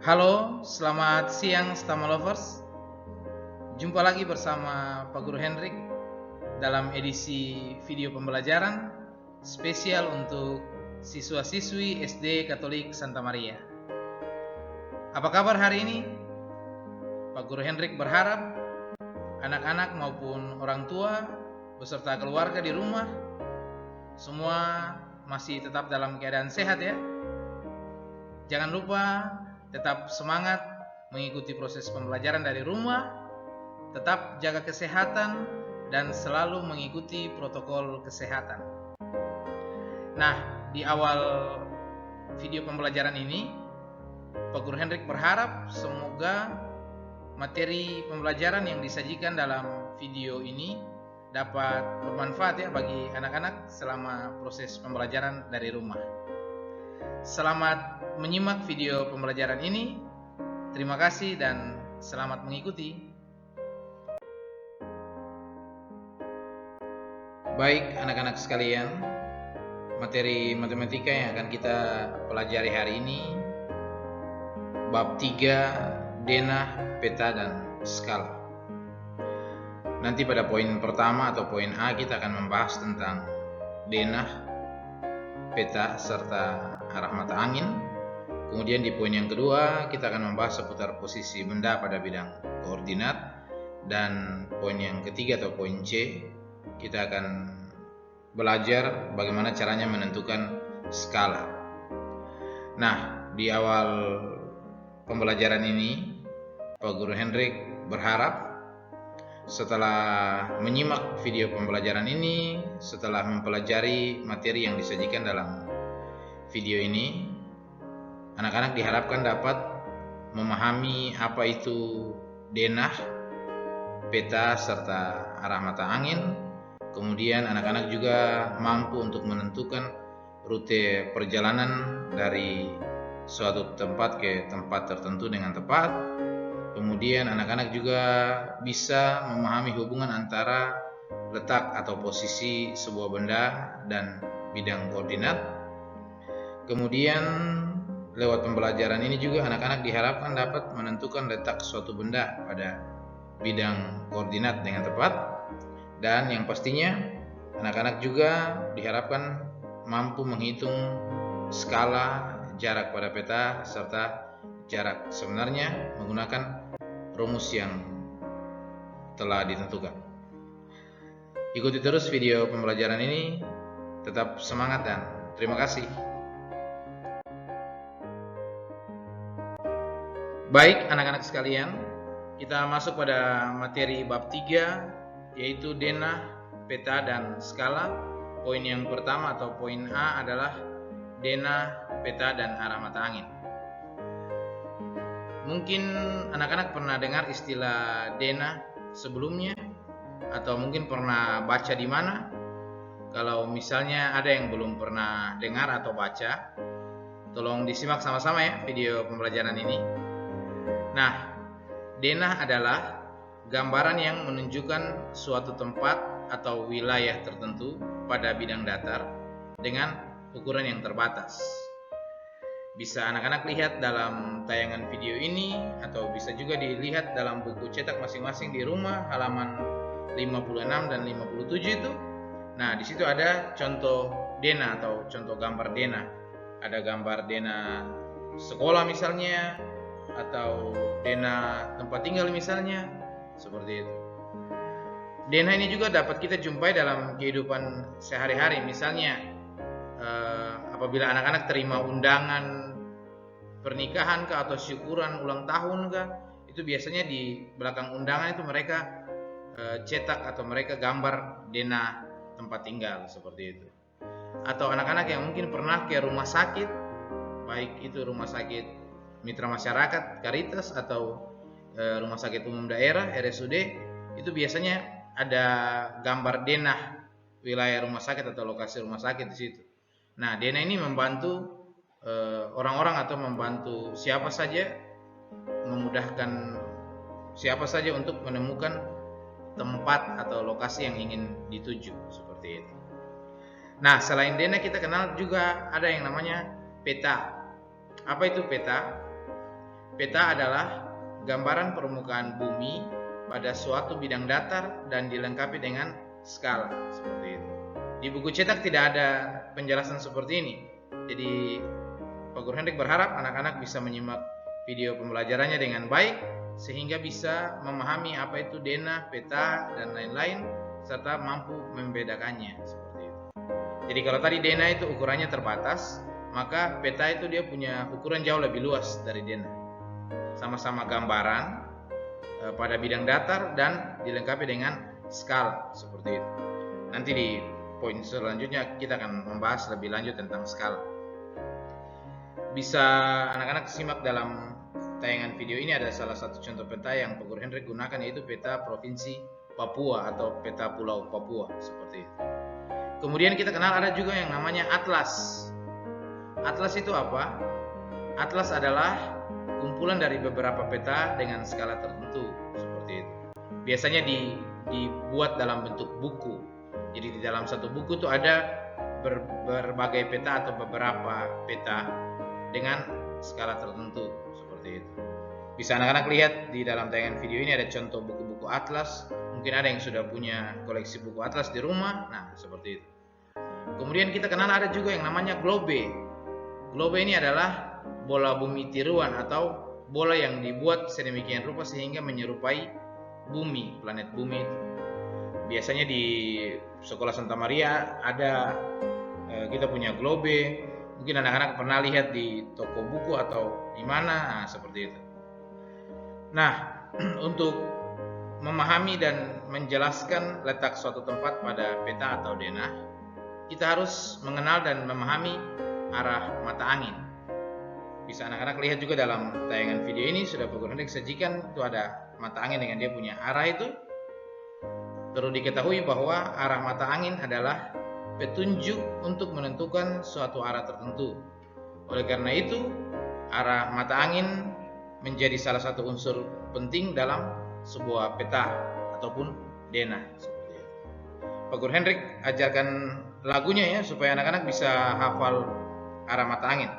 Halo, selamat siang Stama Lovers. Jumpa lagi bersama Pak Guru Hendrik dalam edisi video pembelajaran spesial untuk siswa-siswi SD Katolik Santa Maria. Apa kabar hari ini? Pak Guru Hendrik berharap anak-anak maupun orang tua beserta keluarga di rumah semua masih tetap dalam keadaan sehat ya. Jangan lupa tetap semangat mengikuti proses pembelajaran dari rumah, tetap jaga kesehatan dan selalu mengikuti protokol kesehatan. Nah, di awal video pembelajaran ini, Pak Guru Hendrik berharap semoga materi pembelajaran yang disajikan dalam video ini dapat bermanfaat ya bagi anak-anak selama proses pembelajaran dari rumah. Selamat menyimak video pembelajaran ini. Terima kasih dan selamat mengikuti. Baik anak-anak sekalian, materi matematika yang akan kita pelajari hari ini bab 3 denah, peta dan skala. Nanti pada poin pertama atau poin A kita akan membahas tentang denah, peta serta arah mata angin. Kemudian di poin yang kedua kita akan membahas seputar posisi benda pada bidang koordinat. Dan poin yang ketiga atau poin C kita akan belajar bagaimana caranya menentukan skala. Nah, di awal pembelajaran ini Pak Guru Hendrik berharap setelah menyimak video pembelajaran ini, setelah mempelajari materi yang disajikan dalam video ini, anak-anak diharapkan dapat memahami apa itu denah, peta serta arah mata angin. Kemudian anak-anak juga mampu untuk menentukan rute perjalanan dari suatu tempat ke tempat tertentu dengan tepat. Kemudian anak-anak juga bisa memahami hubungan antara letak atau posisi sebuah benda dan bidang koordinat. Kemudian lewat pembelajaran ini juga anak-anak diharapkan dapat menentukan letak suatu benda pada bidang koordinat dengan tepat. Dan yang pastinya anak-anak juga diharapkan mampu menghitung skala, jarak pada peta serta jarak sebenarnya menggunakan rumus yang telah ditentukan. Ikuti terus video pembelajaran ini, tetap semangat dan terima kasih. Baik anak-anak sekalian, kita masuk pada materi bab 3 yaitu denah, peta dan skala. Poin yang pertama atau poin A adalah denah, peta dan arah mata angin. Mungkin anak-anak pernah dengar istilah denah sebelumnya atau mungkin pernah baca di mana. Kalau misalnya ada yang belum pernah dengar atau baca, tolong disimak sama-sama ya video pembelajaran ini. Nah, denah adalah gambaran yang menunjukkan suatu tempat atau wilayah tertentu pada bidang datar dengan ukuran yang terbatas. Bisa anak-anak lihat dalam tayangan video ini atau bisa juga dilihat dalam buku cetak masing-masing di rumah halaman 56 dan 57 itu. Nah, di situ ada contoh denah atau contoh gambar denah. Ada gambar denah sekolah misalnya atau denah tempat tinggal misalnya, seperti itu. Denah ini juga dapat kita jumpai dalam kehidupan sehari-hari. Misalnya apabila anak-anak terima undangan pernikahan kah atau syukuran ulang tahun kah, itu biasanya di belakang undangan itu mereka cetak atau mereka gambar denah tempat tinggal seperti itu. Atau anak-anak yang mungkin pernah ke rumah sakit, baik itu rumah sakit mitra masyarakat Caritas atau rumah sakit umum daerah RSUD, itu biasanya ada gambar denah wilayah rumah sakit atau lokasi rumah sakit di situ. Nah, denah ini membantu orang-orang atau membantu siapa saja, memudahkan siapa saja untuk menemukan tempat atau lokasi yang ingin dituju seperti itu. Nah, selain denah kita kenal juga ada yang namanya peta. Apa itu peta? peta adalah gambaran permukaan bumi pada suatu bidang datar dan dilengkapi dengan skala seperti itu. Di buku cetak tidak ada penjelasan seperti ini. Jadi Pak Guru Hendrik berharap anak-anak bisa menyimak video pembelajarannya dengan baik sehingga bisa memahami apa itu denah, peta, dan lain-lain serta mampu membedakannya seperti itu. Jadi kalau tadi denah itu ukurannya terbatas, maka peta itu dia punya ukuran jauh lebih luas dari denah. Sama-sama gambaran pada bidang datar dan dilengkapi dengan skala seperti itu. Nanti di poin selanjutnya kita akan membahas lebih lanjut tentang skala. Bisa anak-anak simak dalam tayangan video ini, ada salah satu contoh peta yang Pak Guru Hendrik gunakan, yaitu peta Provinsi Papua atau peta Pulau Papua seperti itu. Kemudian kita kenal ada juga yang namanya atlas. Atlas itu apa? Atlas adalah kumpulan dari beberapa peta dengan skala tertentu seperti itu. Biasanya dibuat dalam bentuk buku. Jadi di dalam satu buku itu ada berbagai peta atau beberapa peta dengan skala tertentu seperti itu. Bisa anak-anak lihat di dalam tayangan video ini ada contoh buku-buku atlas. Mungkin ada yang sudah punya koleksi buku atlas di rumah. Nah, seperti itu. Kemudian kita kenal ada juga yang namanya globe. Globe ini adalah bola bumi tiruan atau bola yang dibuat sedemikian rupa sehingga menyerupai bumi, planet bumi itu. Biasanya di sekolah Santa Maria ada kita punya globe. Mungkin anak-anak pernah lihat di toko buku atau di mana, seperti itu. Nah, untuk memahami dan menjelaskan letak suatu tempat pada peta atau denah, kita harus mengenal dan memahami arah mata angin. Bisa anak-anak lihat juga dalam tayangan video ini, sudah Pak Guru Hendrik sajikan, itu ada mata angin dengan dia punya arah itu. Perlu diketahui bahwa arah mata angin adalah petunjuk untuk menentukan suatu arah tertentu. Oleh karena itu, arah mata angin menjadi salah satu unsur penting dalam sebuah peta ataupun denah seperti itu. Pak Guru Hendrik ajarkan lagunya ya supaya anak-anak bisa hafal arah mata angin.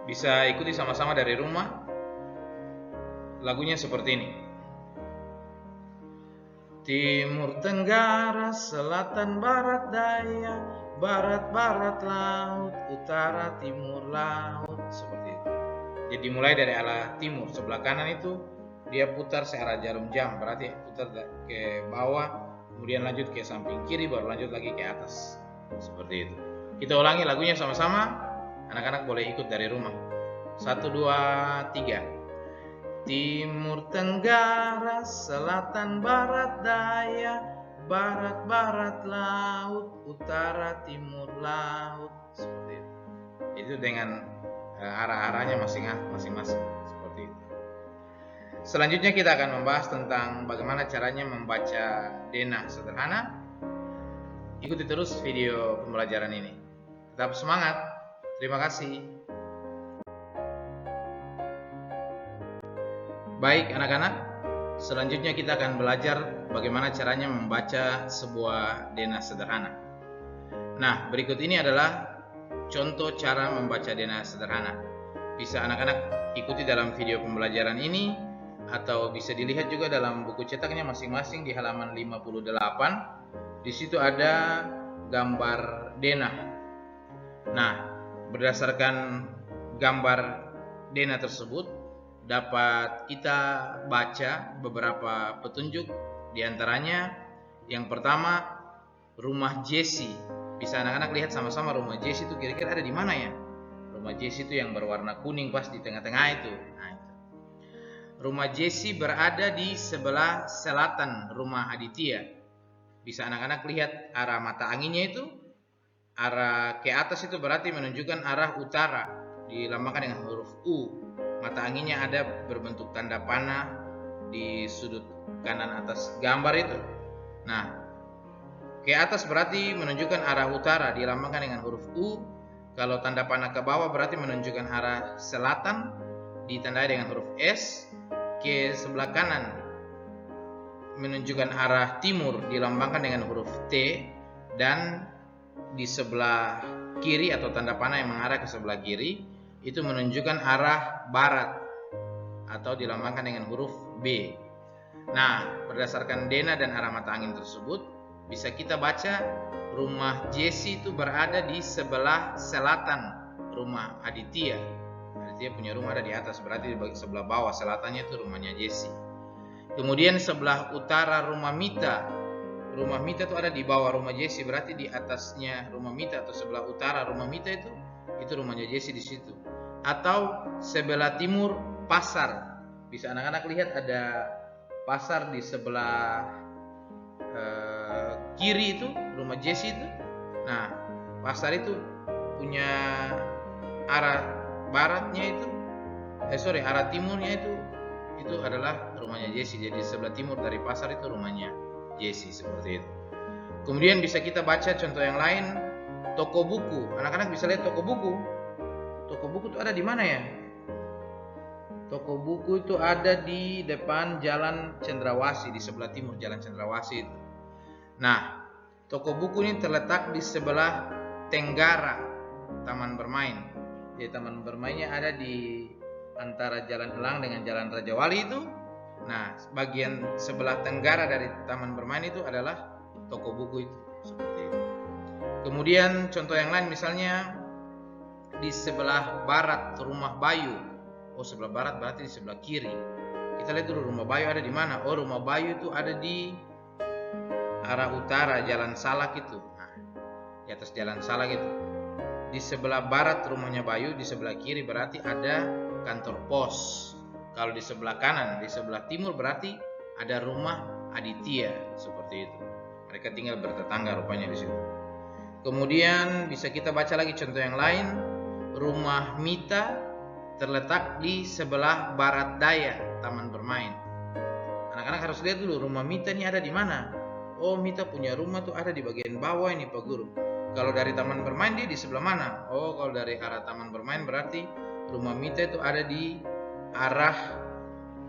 Bisa ikuti sama-sama dari rumah. Lagunya seperti ini. Timur, tenggara, selatan, barat, daya, barat, barat, laut, utara, timur, laut, seperti itu. Jadi mulai dari arah timur, sebelah kanan itu dia putar searah jarum jam, berarti putar ke bawah, kemudian lanjut ke samping kiri, baru lanjut lagi ke atas, seperti itu. Kita ulangi lagunya sama-sama, anak-anak boleh ikut dari rumah. 1, 2, 3. Timur, tenggara, selatan, barat, daya, barat, barat, laut, utara, timur, laut, seperti itu. Itu dengan arah-arahnya masing-masing seperti itu. Selanjutnya kita akan membahas tentang bagaimana caranya membaca denah sederhana. Ikuti terus video pembelajaran ini. Tetap semangat. Terima kasih. Baik anak-anak, selanjutnya kita akan belajar bagaimana caranya membaca sebuah denah sederhana. Nah, berikut ini adalah contoh cara membaca denah sederhana. Bisa anak-anak ikuti dalam video pembelajaran ini, atau bisa dilihat juga dalam buku cetaknya masing-masing di halaman 58. Di situ ada gambar denah. Nah, berdasarkan gambar denah tersebut dapat kita baca beberapa petunjuk. Di antaranya yang pertama, rumah Jesse. Bisa anak-anak lihat sama-sama rumah Jesse itu kira-kira ada di mana ya? Rumah Jesse itu yang berwarna kuning pas di tengah-tengah itu. Nah, itu. Rumah Jesse berada di sebelah selatan rumah Aditya. Bisa anak-anak lihat arah mata anginnya itu, arah ke atas itu berarti menunjukkan arah utara, dilambangkan dengan huruf U. Mata anginnya ada berbentuk tanda panah di sudut kanan atas gambar itu. Nah, ke atas berarti menunjukkan arah utara, dilambangkan dengan huruf U. Kalau tanda panah ke bawah berarti menunjukkan arah selatan, ditandai dengan huruf S. Ke sebelah kanan menunjukkan arah timur, dilambangkan dengan huruf T. Dan di sebelah kiri atau tanda panah yang mengarah ke sebelah kiri itu menunjukkan arah barat atau dilambangkan dengan huruf B. Nah, berdasarkan denah dan arah mata angin tersebut, bisa kita baca rumah Jesse itu berada di sebelah selatan rumah Aditya. Aditya punya rumah ada di atas, berarti di sebelah bawah selatannya itu rumahnya Jesse. Kemudian sebelah utara rumah Mita. Rumah Mita itu ada di bawah rumah Jesse, berarti di atasnya rumah Mita atau sebelah utara rumah Mita itu rumahnya Jesse di situ. Atau sebelah timur pasar. Bisa anak-anak lihat ada pasar di sebelah kiri itu rumah Jesse itu. Nah, pasar itu punya arah baratnya itu arah timurnya itu adalah rumahnya Jesse. Jadi sebelah timur dari pasar itu rumahnya Jesse, seperti itu. Kemudian bisa kita baca contoh yang lain, toko buku. Anak-anak bisa lihat toko buku. Toko buku itu ada di mana ya? Toko buku itu ada di depan Jalan Cendrawasih, di sebelah timur Jalan Cendrawasih itu. Nah, toko buku ini terletak di sebelah tenggara taman bermain. Jadi taman bermainnya ada di antara Jalan Elang dengan Jalan Raja Wali itu. Nah, bagian sebelah tenggara dari taman bermain itu adalah toko buku itu, seperti itu. Kemudian contoh yang lain misalnya di sebelah barat rumah Bayu. Oh, sebelah barat berarti di sebelah kiri. Kita lihat dulu rumah Bayu ada di mana. Oh, rumah Bayu itu ada di arah utara Jalan Salak itu. Nah, di atas Jalan Salak itu. Di sebelah barat rumahnya Bayu, di sebelah kiri berarti ada kantor pos. Kalau di sebelah kanan, di sebelah timur berarti ada rumah Aditya, seperti itu. Mereka tinggal bertetangga rupanya di situ. Kemudian bisa kita baca lagi contoh yang lain. Rumah Mita terletak di sebelah barat daya taman bermain. Anak-anak harus lihat dulu rumah Mita ini ada di mana. Oh, Mita punya rumah tuh ada di bagian bawah ini, Pak Guru. Kalau dari taman bermain dia di sebelah mana? Oh, kalau dari arah taman bermain berarti rumah Mita itu ada di arah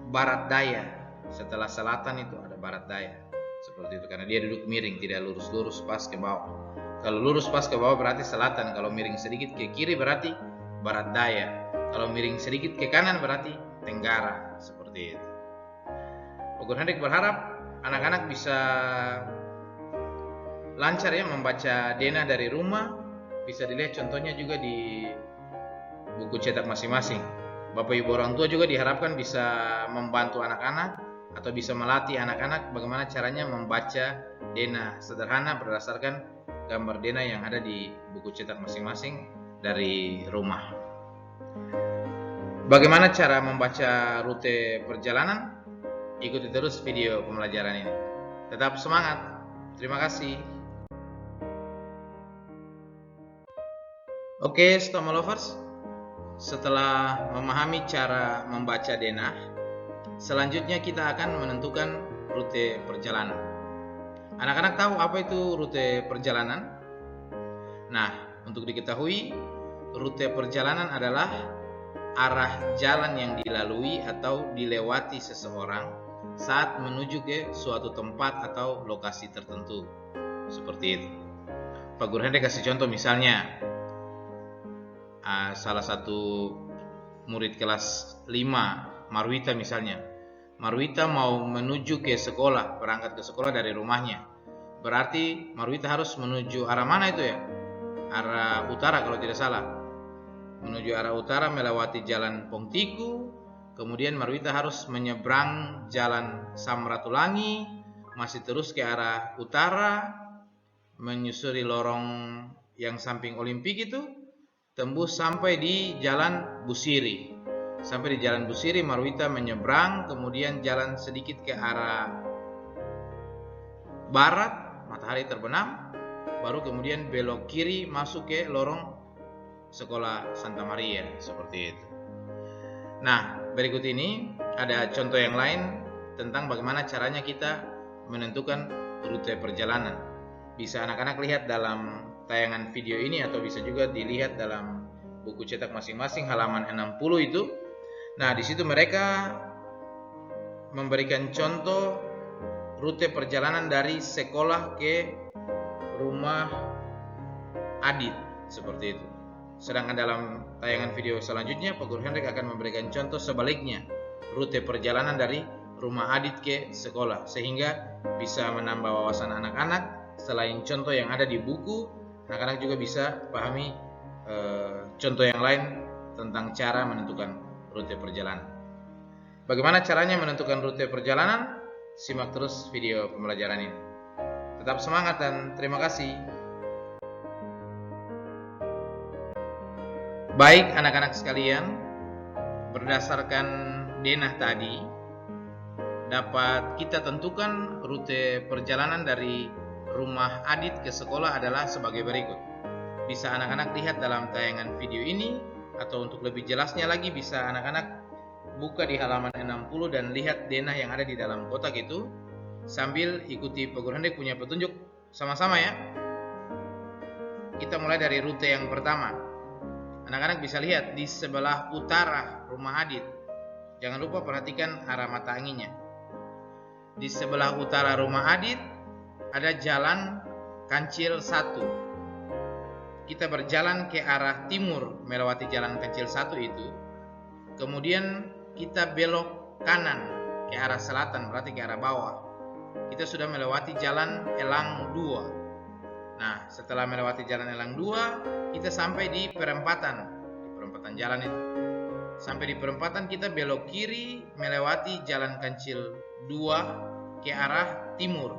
barat daya. Setelah selatan itu ada barat daya, seperti itu, karena dia duduk miring, tidak lurus-lurus pas ke bawah. Kalau lurus pas ke bawah berarti selatan, kalau miring sedikit ke kiri berarti barat daya, kalau miring sedikit ke kanan berarti tenggara, seperti itu. Pak Guru Hendrik berharap anak-anak bisa lancar ya membaca denah dari rumah. Bisa dilihat contohnya juga di buku cetak masing-masing. Bapak Ibu orang tua juga diharapkan bisa membantu anak-anak atau bisa melatih anak-anak bagaimana caranya membaca denah sederhana berdasarkan gambar denah yang ada di buku cetak masing-masing dari rumah. Bagaimana cara membaca rute perjalanan? Ikuti terus video pembelajaran ini. Tetap semangat. Terima kasih. Oke, Stoma Lovers. Setelah memahami cara membaca denah, selanjutnya kita akan menentukan rute perjalanan. Anak-anak tahu apa itu rute perjalanan? Nah, untuk diketahui, rute perjalanan adalah arah jalan yang dilalui atau dilewati seseorang saat menuju ke suatu tempat atau lokasi tertentu. Seperti itu. Pak Guru Hendrik kasih contoh misalnya, salah satu murid kelas 5, Marwita misalnya. Marwita mau menuju ke sekolah, berangkat ke sekolah dari rumahnya. Berarti Marwita harus menuju arah mana itu ya? Arah utara kalau tidak salah. Menuju arah utara melewati jalan Pongtiku, kemudian Marwita harus menyeberang jalan Samratulangi, masih terus ke arah utara, menyusuri lorong yang samping Olimpik itu, tembus sampai di Jalan Busiri. Sampai di Jalan Busiri, Marwita menyeberang, kemudian jalan sedikit ke arah barat, matahari terbenam, baru kemudian belok kiri masuk ke lorong sekolah Santa Maria, seperti itu. Nah, berikut ini ada contoh yang lain tentang bagaimana caranya kita menentukan rute perjalanan. Bisa anak-anak lihat dalam tayangan video ini atau bisa juga dilihat dalam buku cetak masing-masing halaman 60 itu. Nah, di situ mereka memberikan contoh rute perjalanan dari sekolah ke rumah Adit, seperti itu. Sedangkan dalam tayangan video selanjutnya, Pak Guru Hendrik akan memberikan contoh sebaliknya, rute perjalanan dari rumah Adit ke sekolah, sehingga bisa menambah wawasan anak-anak. Selain contoh yang ada di buku, anak-anak juga bisa pahami contoh yang lain tentang cara menentukan rute perjalanan. Bagaimana caranya menentukan rute perjalanan? Simak terus video pembelajaran ini. Tetap semangat dan terima kasih. Baik anak-anak sekalian, berdasarkan denah tadi, dapat kita tentukan rute perjalanan dari rumah Adit ke sekolah adalah sebagai berikut. Bisa anak-anak lihat dalam tayangan video ini, atau untuk lebih jelasnya lagi bisa anak-anak buka di halaman 60 dan lihat denah yang ada di dalam kotak itu, sambil ikuti Pak Guru Hendrik punya petunjuk sama-sama ya. Kita mulai dari rute yang pertama. Anak-anak bisa lihat di sebelah utara rumah Adit. Jangan lupa perhatikan arah mata anginnya. Di sebelah utara rumah Adit ada jalan kancil 1. Kita berjalan ke arah timur melewati jalan kancil 1 itu. Kemudian kita belok kanan ke arah selatan, berarti ke arah bawah. Kita sudah melewati jalan Elang 2. Nah, setelah melewati jalan Elang 2, kita sampai di perempatan jalan itu. Sampai di perempatan kita belok kiri melewati jalan kancil 2 ke arah timur.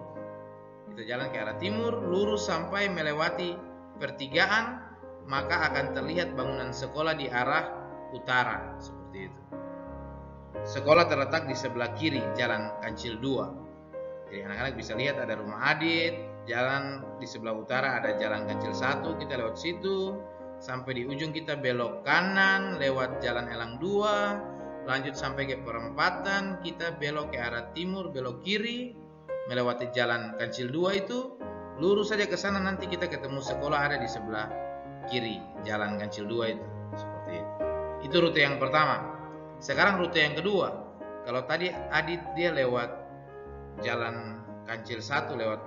Kita jalan ke arah timur, lurus sampai melewati pertigaan, maka akan terlihat bangunan sekolah di arah utara, seperti itu. Sekolah terletak di sebelah kiri jalan kancil 2. Jadi anak-anak bisa lihat ada rumah Adit, jalan di sebelah utara ada jalan kancil 1, kita lewat situ, sampai di ujung kita belok kanan lewat jalan Elang 2, lanjut sampai ke perempatan, kita belok ke arah timur, belok kiri melewati jalan kancil 2 itu, lurus saja ke sana, nanti kita ketemu sekolah ada di sebelah kiri jalan kancil 2 itu, seperti itu. Itu rute yang pertama. Sekarang rute yang kedua. Kalau tadi Adit dia lewat jalan kancil 1, lewat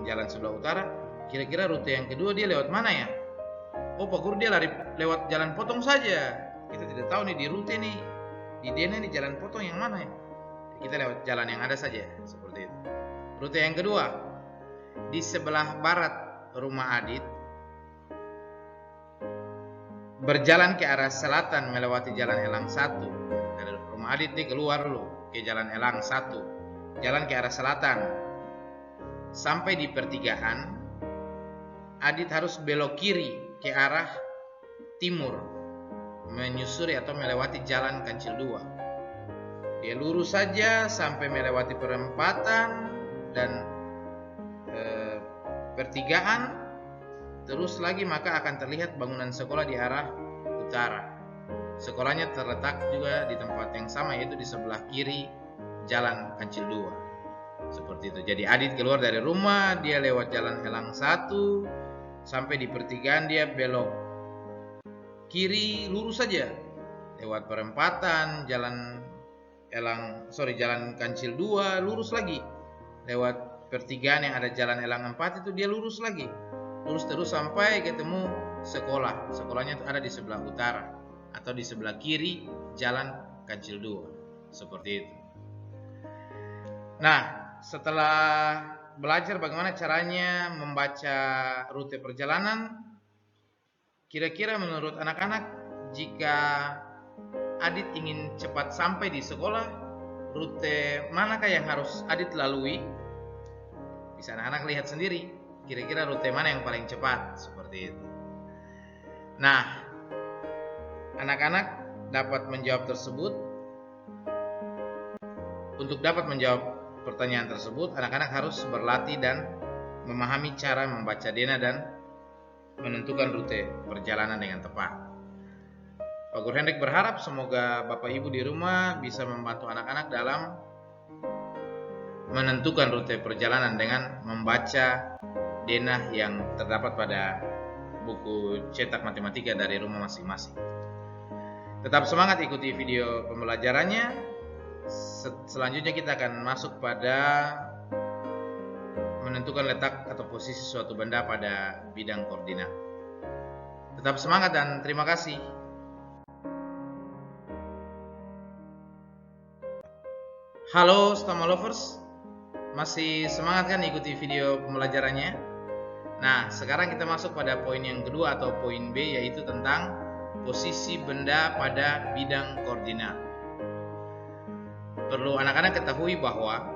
jalan sebelah utara, kira-kira rute yang kedua dia lewat mana ya? Oh, Pak Guru dia lari lewat jalan potong saja. Kita tidak tahu nih di rute nih, di denah nih jalan potong yang mana ya? Kita lewat jalan yang ada saja, seperti itu. Rute yang kedua, di sebelah barat rumah Adit, berjalan ke arah selatan melewati jalan Elang 1. Dari rumah Adit dia keluar dulu ke jalan Elang 1, jalan ke arah selatan. Sampai di pertigaan, Adit harus belok kiri ke arah timur, menyusuri atau melewati jalan kancil 2. Dia lurus saja sampai melewati perempatan dan pertigaan, terus lagi maka akan terlihat bangunan sekolah di arah utara. Sekolahnya terletak juga di tempat yang sama, yaitu di sebelah kiri jalan kancil 2, seperti itu. Jadi Adit keluar dari rumah, dia lewat jalan Elang 1, sampai di pertigaan dia belok kiri, lurus saja lewat perempatan jalan jalan kancil 2, lurus lagi lewat pertigaan yang ada jalan Elang 4 itu, dia lurus lagi, lurus terus sampai ketemu sekolah. Sekolahnya ada di sebelah utara atau di sebelah kiri jalan kancil 2, seperti itu. Nah, setelah belajar bagaimana caranya membaca rute perjalanan, kira-kira menurut anak-anak, jika Adit ingin cepat sampai di sekolah, rute manakah yang harus Adit lalui? Bisa anak-anak lihat sendiri, kira-kira rute mana yang paling cepat, seperti itu. Nah, anak-anak dapat menjawab tersebut. Untuk dapat menjawab pertanyaan tersebut, anak-anak harus berlatih dan memahami cara membaca denah dan menentukan rute perjalanan dengan tepat. Pak Guru Hendrik berharap semoga Bapak Ibu di rumah bisa membantu anak-anak dalam menentukan rute perjalanan dengan membaca denah yang terdapat pada buku cetak matematika dari rumah masing-masing. Tetap semangat ikuti video pembelajarannya. Selanjutnya kita akan masuk pada menentukan letak atau posisi suatu benda pada bidang koordinat. Tetap semangat dan terima kasih. Halo Stoma Lovers, masih semangat kan ikuti video pembelajarannya? Nah, sekarang kita masuk pada poin yang kedua atau poin B, yaitu tentang posisi benda pada bidang koordinat. Perlu anak-anak ketahui bahwa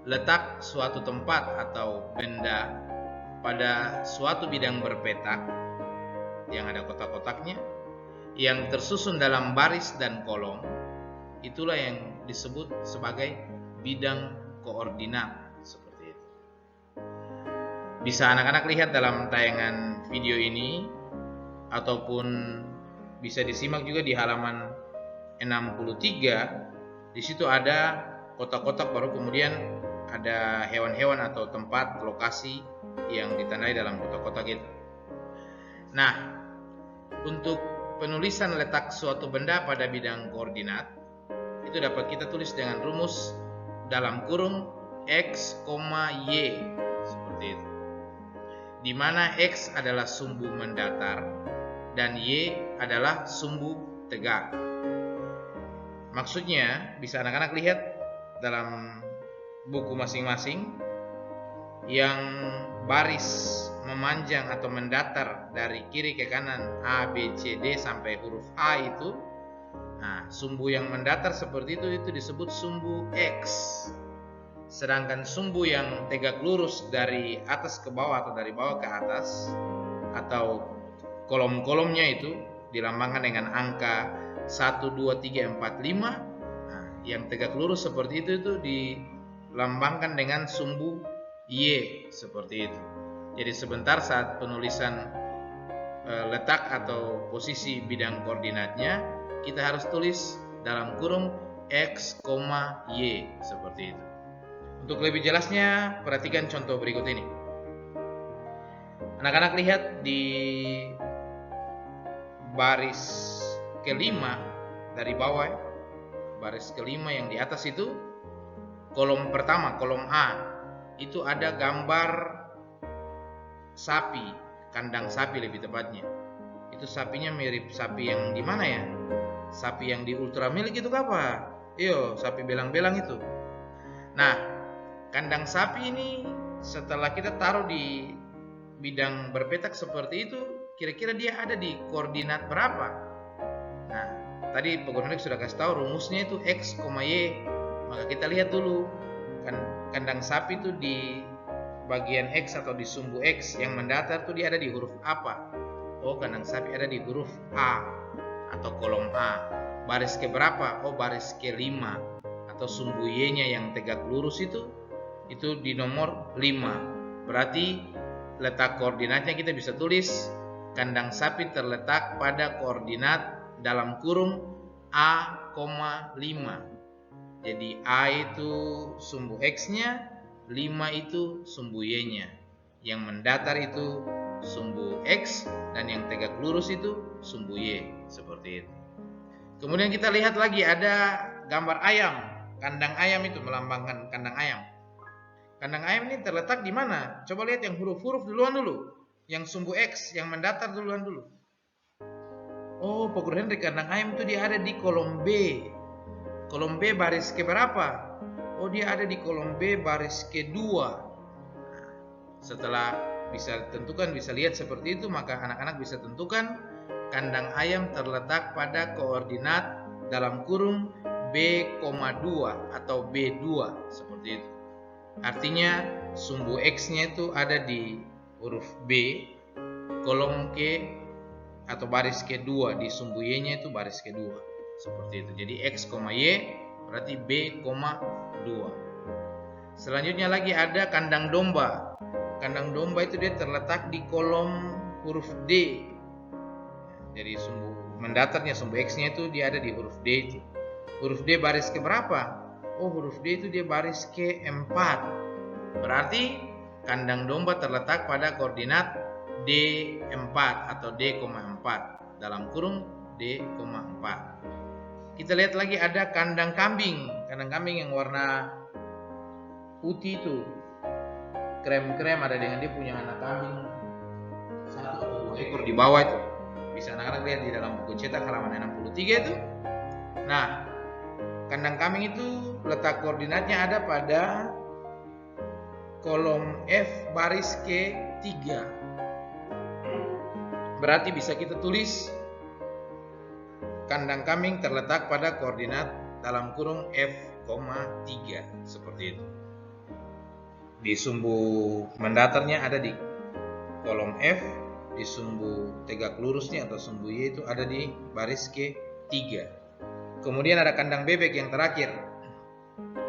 letak suatu tempat atau benda pada suatu bidang berpetak yang ada kotak-kotaknya, yang tersusun dalam baris dan kolom, itulah yang disebut sebagai bidang koordinat. Seperti itu. Bisa anak-anak lihat dalam tayangan video ini, ataupun bisa disimak juga di halaman 63. Di situ ada kotak-kotak, baru kemudian ada hewan-hewan atau tempat lokasi yang ditandai dalam kotak-kotak itu. Nah, untuk penulisan letak suatu benda pada bidang koordinat itu dapat kita tulis dengan rumus dalam kurung X, Y, seperti itu. Di mana X adalah sumbu mendatar dan Y adalah sumbu tegak. Maksudnya bisa anak-anak lihat dalam buku masing-masing, yang baris memanjang atau mendatar dari kiri ke kanan A, B, C, D sampai huruf A itu, nah, sumbu yang mendatar seperti itu disebut sumbu X. Sedangkan sumbu yang tegak lurus dari atas ke bawah atau dari bawah ke atas, atau kolom-kolomnya itu dilambangkan dengan angka 1, 2, 3, 4, 5. Nah, yang tegak lurus seperti itu dilambangkan dengan sumbu Y, seperti itu. Jadi sebentar saat penulisan letak atau posisi bidang koordinatnya, kita harus tulis dalam kurung X, Y, seperti itu. Untuk lebih jelasnya, perhatikan contoh berikut ini. Anak-anak lihat di baris kelima dari bawah, baris kelima yang di atas itu, kolom pertama, kolom A, itu ada gambar sapi, kandang sapi lebih tepatnya. Itu sapinya mirip sapi yang di mana ya? Sapi yang di Ultramilk itu apa? Iyo, sapi belang-belang itu. Nah, kandang sapi ini setelah kita taruh di bidang berpetak seperti itu, kira-kira dia ada di koordinat berapa? Nah, tadi Pak Guru sudah kasih tahu rumusnya itu X, Y. Maka kita lihat dulu kandang sapi itu di bagian X atau di sumbu X yang mendatar itu dia ada di huruf apa? Oh, kandang sapi ada di huruf A atau kolom A. Baris ke berapa? Oh, baris ke-5. Atau sumbu Y-nya yang tegak lurus itu di nomor 5. Berarti letak koordinatnya kita bisa tulis kandang sapi terletak pada koordinat dalam kurung A, 5. Jadi A itu sumbu X-nya, 5 itu sumbu Y-nya. Yang mendatar itu sumbu X, dan yang tegak lurus itu sumbu Y, seperti itu. Kemudian kita lihat lagi ada gambar ayam, kandang ayam itu melambangkan kandang ayam. Kandang ayam ini terletak di mana? Coba lihat yang huruf-huruf duluan dulu, yang sumbu X, yang mendatar duluan dulu. Oh, Pak Guru Henry, kandang ayam itu dia ada di kolom B. Kolom B baris ke berapa? Oh, dia ada di kolom B baris ke-2. Setelah bisa tentukan, bisa lihat seperti itu, maka anak-anak bisa tentukan kandang ayam terletak pada koordinat dalam kurung B,2 atau B2, seperti itu. Artinya sumbu X-nya itu ada di huruf B, kolom K atau baris ke-2, di sumbu Y-nya itu baris ke-2, seperti itu. Jadi X, Y berarti B,2. Selanjutnya lagi ada kandang domba. Kandang domba itu dia terletak di kolom huruf D. Jadi sumbu mendatarnya, sumbu X-nya itu dia ada di huruf D itu. Huruf D baris ke berapa? Oh, huruf D itu dia baris ke-4. Berarti kandang domba terletak pada koordinat D4 atau D,4 dalam kurung D,4. Kita lihat lagi ada kandang kambing. Kandang kambing yang warna putih itu, krem-krem, ada dengan dia punya anak kambing 1 atau 2 ekor di bawah itu. bisa anak-anak lihat di dalam buku cetak halaman 63 itu. Nah, kandang kambing itu letak koordinatnya ada pada kolom F baris ke-3. Berarti bisa kita tulis kandang kambing terletak pada koordinat dalam kurung F,3 seperti itu. Di sumbu mendatarnya ada di kolom F, di sumbu tegak lurusnya atau sumbu Y itu ada di baris ke-3. Kemudian ada kandang bebek yang terakhir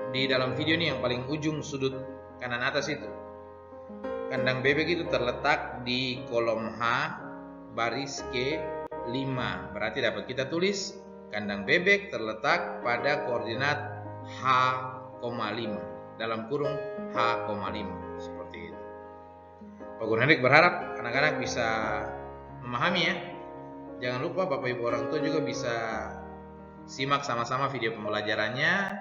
di dalam video ini yang paling ujung sudut kanan atas itu. Kandang bebek itu terletak di kolom H baris ke-5. Berarti dapat kita tulis kandang bebek terletak pada koordinat H,5 dalam kurung H,5 seperti itu. Pak Guru Henrik berharap anak-anak bisa memahami ya. Jangan lupa Bapak Ibu orang tua juga bisa simak sama-sama video pembelajarannya.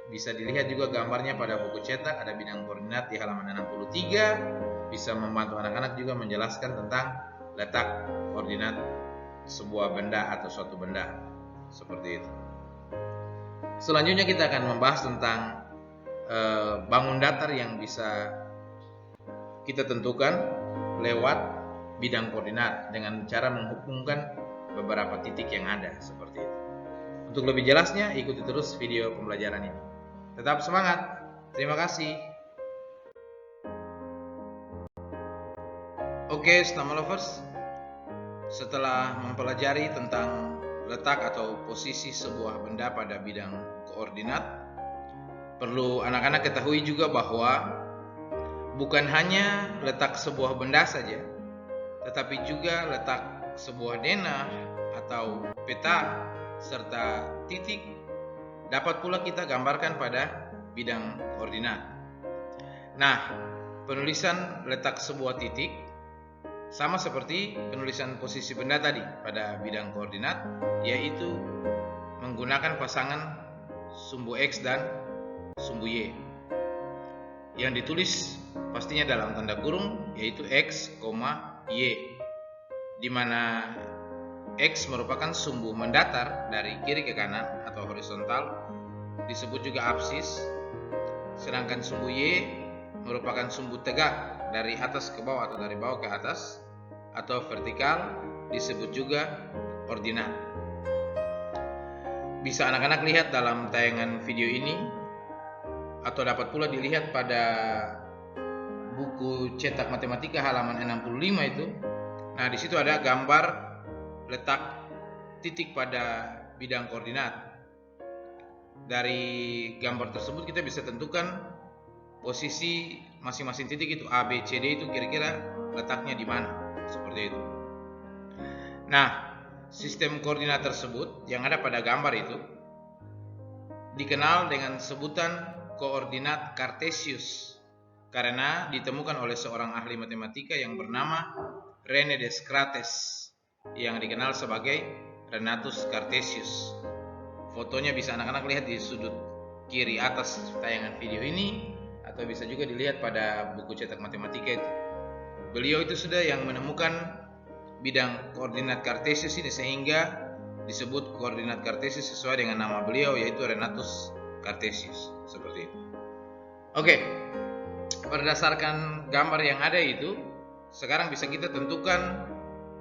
Bisa dilihat juga gambarnya pada buku cetak, ada bidang koordinat di halaman 63. Bisa membantu anak-anak juga menjelaskan tentang letak koordinat sebuah benda atau suatu benda seperti itu. Selanjutnya kita akan membahas tentang bangun datar yang bisa kita tentukan lewat bidang koordinat dengan cara menghubungkan beberapa titik yang ada seperti itu. Untuk lebih jelasnya ikuti terus video pembelajaran ini. Tetap semangat. Terima kasih. Oke, Stammer Lovers. Setelah mempelajari tentang letak atau posisi sebuah benda pada bidang koordinat, perlu anak-anak ketahui juga bahwa bukan hanya letak sebuah benda saja, tetapi juga letak sebuah denah atau peta serta titik dapat pula kita gambarkan pada bidang koordinat. Nah, penulisan letak sebuah titik sama seperti penulisan posisi benda tadi pada bidang koordinat, yaitu menggunakan pasangan sumbu X dan sumbu Y. Yang ditulis pastinya dalam tanda kurung, yaitu X, Y, di mana X merupakan sumbu mendatar dari kiri ke kanan atau horizontal, disebut juga apsis, sedangkan sumbu Y merupakan sumbu tegak dari atas ke bawah atau dari bawah ke atas, atau vertikal, disebut juga ordinat. Bisa anak-anak lihat dalam tayangan video ini, atau dapat pula dilihat pada buku cetak matematika halaman 65 itu. Nah, di situ ada gambar letak titik pada bidang koordinat. Dari gambar tersebut kita bisa tentukan posisi masing-masing titik itu A, B, C, D itu kira-kira letaknya di mana, seperti itu. Nah, sistem koordinat tersebut yang ada pada gambar itu dikenal dengan sebutan koordinat Cartesius karena ditemukan oleh seorang ahli matematika yang bernama René Descartes yang dikenal sebagai Renatus Cartesius. Fotonya bisa anak-anak lihat di sudut kiri atas tayangan video ini, atau bisa juga dilihat pada buku cetak matematika itu. Beliau itu sudah yang menemukan bidang koordinat Cartesius ini sehingga disebut koordinat Cartesius sesuai dengan nama beliau, yaitu Renatus Cartesius, seperti itu. Oke, berdasarkan gambar yang ada itu, sekarang bisa kita tentukan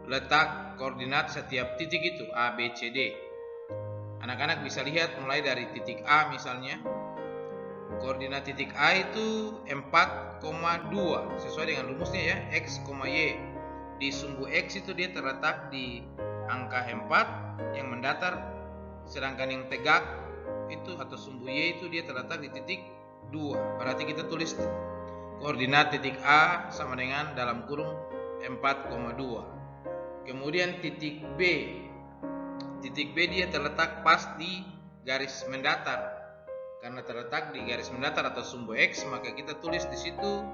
letak koordinat setiap titik itu A, B, C, D. Anak-anak bisa lihat mulai dari titik A misalnya. Koordinat titik A itu 4,2 sesuai dengan rumusnya ya, X, Y. Di sumbu X itu dia terletak di angka 4 yang mendatar, sedangkan yang tegak itu atau sumbu Y itu dia terletak di titik 2. Berarti kita tulis koordinat titik A sama dengan dalam kurung 4,2. Kemudian titik B. Titik B dia terletak pas di garis mendatar. Karena terletak di garis mendatar atau sumbu X, maka kita tulis di situ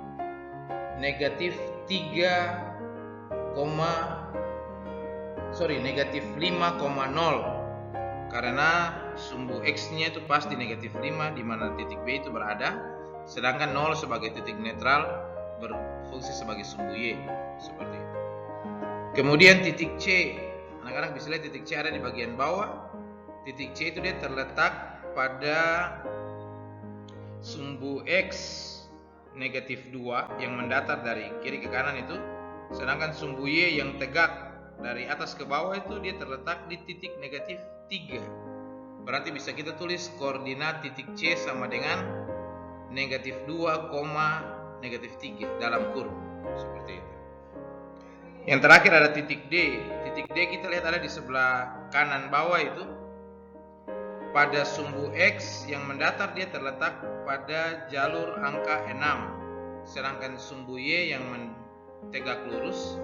negatif 5,0 karena sumbu X-nya itu pas di negatif 5 di mana titik B itu berada, sedangkan 0 sebagai titik netral berfungsi sebagai sumbu Y, seperti itu. Kemudian titik C anak-anak bisa lihat titik C ada di bagian bawah. Titik C itu dia terletak pada sumbu X negatif 2 yang mendatar dari kiri ke kanan itu, sedangkan sumbu Y yang tegak dari atas ke bawah itu dia terletak di titik negatif 3. Berarti bisa kita tulis koordinat titik C sama dengan negatif 2, negatif 3 dalam kurung seperti itu. Yang terakhir ada titik D. Titik D kita lihat ada di sebelah kanan bawah itu. Pada sumbu X yang mendatar dia terletak pada jalur angka 6. Sedangkan sumbu Y yang tegak lurus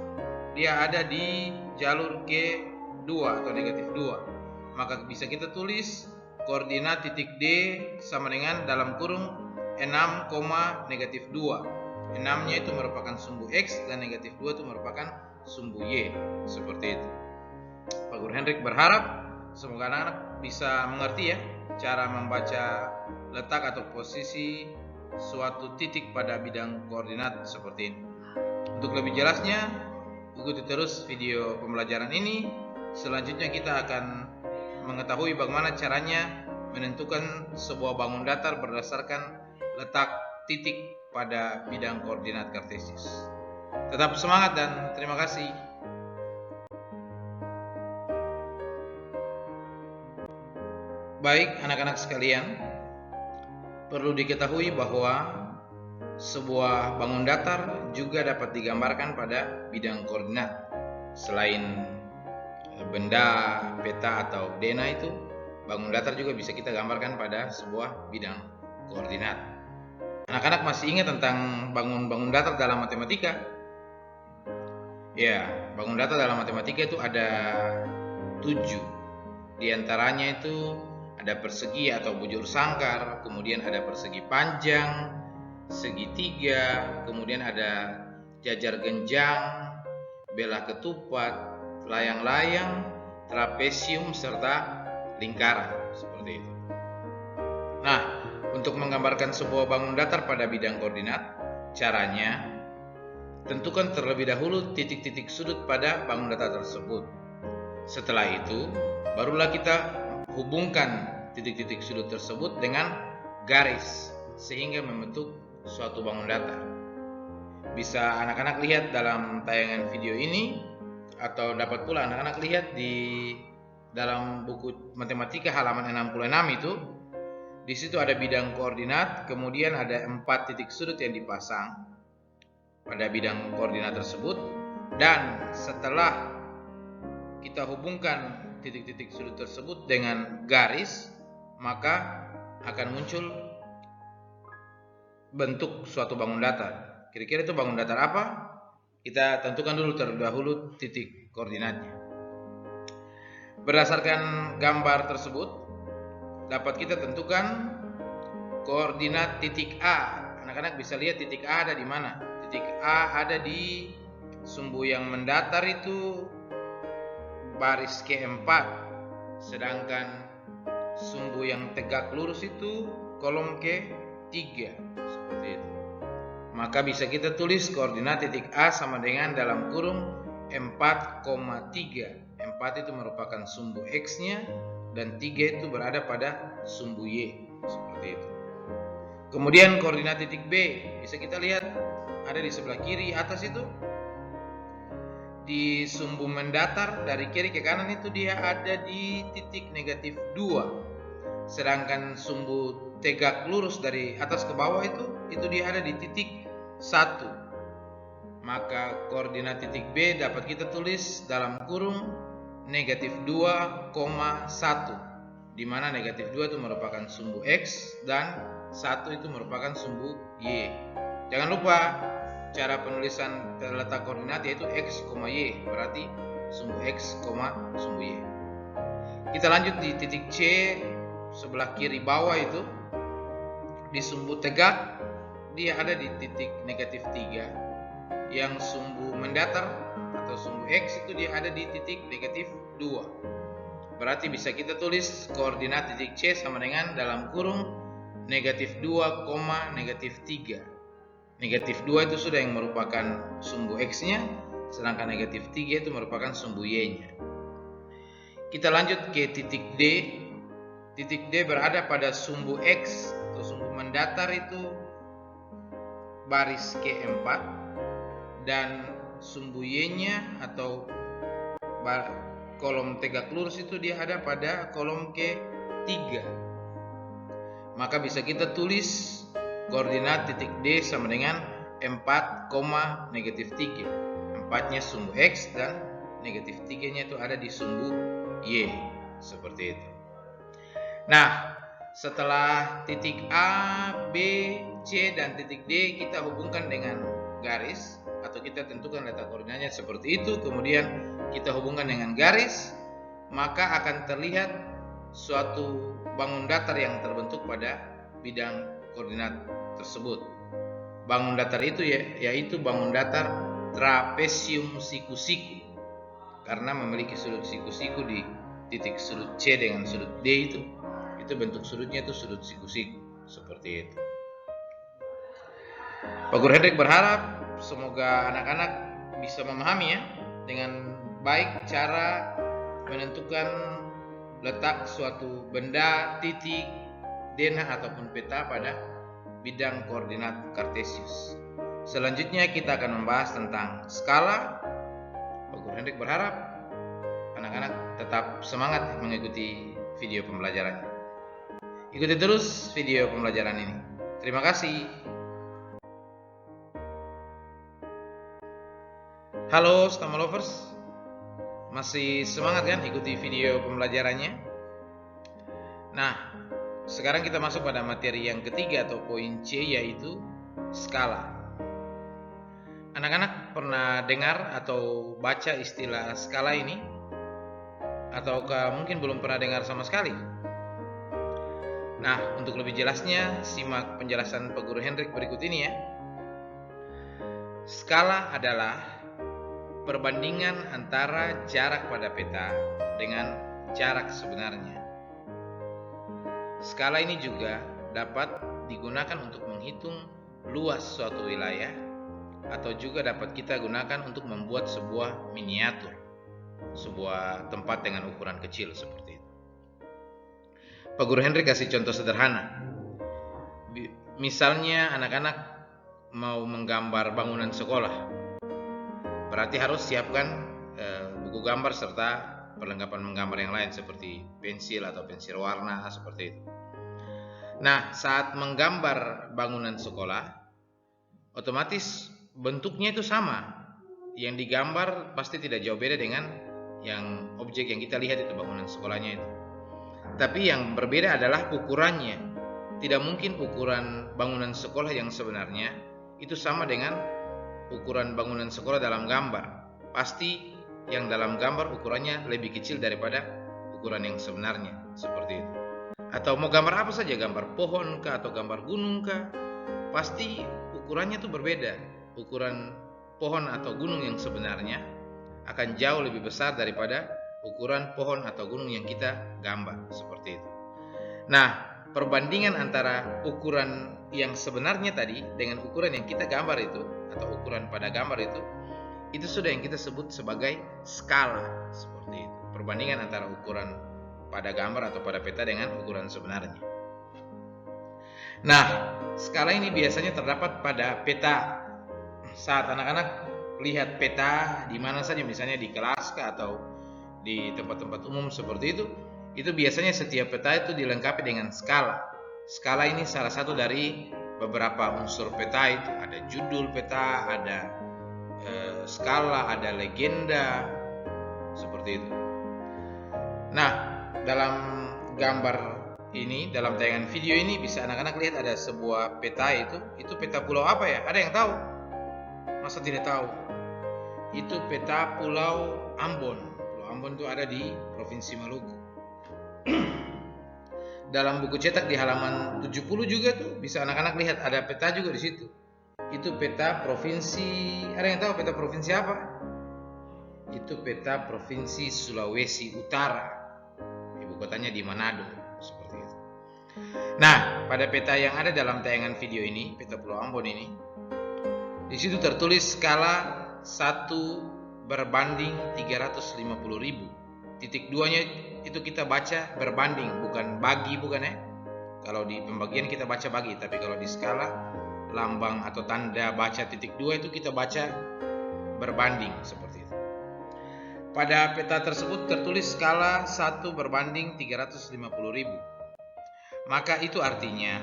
dia ada di jalur K2 atau negatif 2. Maka bisa kita tulis koordinat titik D sama dengan dalam kurung 6, negatif 2. 6-nya itu merupakan sumbu X dan negatif 2 itu merupakan sumbu Y. Seperti itu. Pak Guru Hendrik berharap semoga anak-anak bisa mengerti ya cara membaca letak atau posisi suatu titik pada bidang koordinat seperti ini. Untuk lebih jelasnya, ikuti terus video pembelajaran ini. Selanjutnya kita akan mengetahui bagaimana caranya menentukan sebuah bangun datar berdasarkan letak titik pada bidang koordinat kartesius. Tetap semangat dan terima kasih. Baik anak-anak sekalian, perlu diketahui bahwa sebuah bangun datar juga dapat digambarkan pada bidang koordinat. Selain benda, peta atau dena itu, bangun datar juga bisa kita gambarkan pada sebuah bidang koordinat. Anak-anak masih ingat tentang bangun datar dalam matematika? Ya, bangun datar dalam matematika itu ada 7. Di antaranya itu ada persegi atau bujur sangkar, kemudian ada persegi panjang, segitiga, kemudian ada jajar genjang, belah ketupat, layang-layang, trapesium, serta lingkaran, seperti itu. Nah, untuk menggambarkan sebuah bangun datar pada bidang koordinat, caranya tentukan terlebih dahulu titik-titik sudut pada bangun datar tersebut. Setelah itu, barulah kita hubungkan titik-titik sudut tersebut dengan garis sehingga membentuk suatu bangun datar. Bisa anak-anak lihat dalam tayangan video ini, atau dapat pula anak-anak lihat di dalam buku matematika halaman 66 itu. Di situ ada bidang koordinat, kemudian ada 4 titik sudut yang dipasang pada bidang koordinat tersebut, dan setelah kita hubungkan titik-titik sudut tersebut dengan garis, maka akan muncul bentuk suatu bangun datar. Kira-kira itu bangun datar apa? Kita tentukan dulu terlebih dahulu titik koordinatnya. Berdasarkan gambar tersebut, dapat kita tentukan koordinat titik A. Anak-anak bisa lihat titik A ada di mana. Titik A ada di sumbu yang mendatar itu baris K4, sedangkan sumbu yang tegak lurus itu kolom K3, seperti itu. Maka bisa kita tulis koordinat titik A sama dengan dalam kurung 4,3. 4 itu merupakan sumbu X-nya dan 3 itu berada pada sumbu Y, seperti itu. Kemudian koordinat titik B bisa kita lihat ada di sebelah kiri atas itu. Di sumbu mendatar dari kiri ke kanan itu dia ada di titik negatif 2. Sedangkan sumbu tegak lurus dari atas ke bawah itu dia ada di titik 1. Maka koordinat titik B dapat kita tulis dalam kurung negatif 2,1, di mana negatif 2 itu merupakan sumbu X dan 1 itu merupakan sumbu Y. Jangan lupa cara penulisan terletak koordinat yaitu X, Y, berarti sumbu X, sumbu Y. Kita lanjut di titik C sebelah kiri bawah itu. Di sumbu tegak dia ada di titik negatif 3. Yang sumbu mendatar atau sumbu X itu dia ada di titik negatif 2. Berarti bisa kita tulis koordinat titik C sama dengan dalam kurung negatif 2, negatif 3. Negatif 2 itu sudah yang merupakan sumbu X-nya, sedangkan negatif 3 itu merupakan sumbu Y-nya. Kita lanjut ke titik D. Titik D berada pada sumbu X atau sumbu mendatar itu baris ke-4, dan sumbu Y-nya atau kolom tegak lurus itu dia ada pada kolom ke-3. Maka bisa kita tulis koordinat titik D sama dengan 4, -3. 4-nya sumbu X dan -3-nya itu ada di sumbu Y, seperti itu. Nah, setelah titik A, B, C, dan titik D kita hubungkan dengan garis, atau kita tentukan letak koordinatnya seperti itu, kemudian kita hubungkan dengan garis, maka akan terlihat suatu bangun datar yang terbentuk pada bidang koordinat tersebut. Bangun datar itu yaitu bangun datar trapesium siku-siku, karena memiliki sudut siku-siku di titik sudut C dengan sudut D itu bentuk sudutnya itu sudut siku-siku, seperti itu. Pak Guru Hendrik berharap semoga anak-anak bisa memahami dengan baik cara menentukan letak suatu benda, titik, denah ataupun peta pada bidang koordinat kartesius. Selanjutnya kita akan membahas tentang skala. Pak Guru Hendrik berharap anak-anak tetap semangat mengikuti video pembelajarannya. Ikuti terus video pembelajaran ini. Terima kasih. Halo Stama Lovers, masih semangat kan ikuti video pembelajarannya? Nah, sekarang kita masuk pada materi yang ketiga atau poin C, yaitu skala. Anak-anak pernah dengar atau baca istilah skala ini? Ataukah mungkin belum pernah dengar sama sekali? Nah, untuk lebih jelasnya, simak penjelasan Pak Guru Hendrik berikut ini ya. Skala adalah perbandingan antara jarak pada peta dengan jarak sebenarnya. Skala ini juga dapat digunakan untuk menghitung luas suatu wilayah, atau juga dapat kita gunakan untuk membuat sebuah miniatur, sebuah tempat dengan ukuran kecil seperti itu. Pak Guru Hendrik kasih contoh sederhana. Misalnya anak-anak mau menggambar bangunan sekolah, berarti harus siapkan buku gambar serta perlengkapan menggambar yang lain seperti pensil atau pensil warna seperti itu. Nah, saat menggambar bangunan sekolah, otomatis bentuknya itu sama. Yang digambar pasti tidak jauh beda dengan yang objek yang kita lihat itu bangunan sekolahnya itu. Tapi yang berbeda adalah ukurannya. Tidak mungkin ukuran bangunan sekolah yang sebenarnya itu sama dengan ukuran bangunan sekolah dalam gambar. Pasti yang dalam gambar ukurannya lebih kecil daripada ukuran yang sebenarnya, seperti itu. Atau mau gambar apa saja, gambar pohon kah atau gambar gunung kah, pasti ukurannya itu berbeda. Ukuran pohon atau gunung yang sebenarnya akan jauh lebih besar daripada ukuran pohon atau gunung yang kita gambar, seperti itu. Nah, perbandingan antara ukuran yang sebenarnya tadi dengan ukuran yang kita gambar itu, atau ukuran pada gambar itu sudah yang kita sebut sebagai skala, seperti itu. Perbandingan antara ukuran pada gambar atau pada peta dengan ukuran sebenarnya. Nah, skala ini biasanya terdapat pada peta. Saat anak-anak lihat peta di mana saja, misalnya di kelas atau di tempat-tempat umum seperti itu biasanya setiap peta itu dilengkapi dengan skala. Skala ini salah satu dari beberapa unsur peta itu. Ada judul peta, ada skala, ada legenda, seperti itu. Nah, dalam gambar ini, dalam tayangan video ini bisa anak-anak lihat ada sebuah peta itu peta pulau apa ya? Ada yang tahu? Masa tidak tahu? Itu peta Pulau Ambon. Pulau Ambon itu ada di Provinsi Maluku. Dalam buku cetak di halaman 70 juga tuh bisa anak-anak lihat ada peta juga di situ. Itu peta provinsi, ada yang tahu peta provinsi apa? Itu peta Provinsi Sulawesi Utara. Ibu kotanya di Manado, seperti itu. Nah, pada peta yang ada dalam tayangan video ini, peta Pulau Ambon ini, di situ tertulis skala 1/350.000. Titik 2-nya itu kita baca berbanding, bukan bagi, bukan ya. Kalau di pembagian kita baca bagi, tapi kalau di skala lambang atau tanda baca titik 2 itu kita baca berbanding seperti itu. Pada peta tersebut tertulis skala 1 berbanding 350.000. Maka itu artinya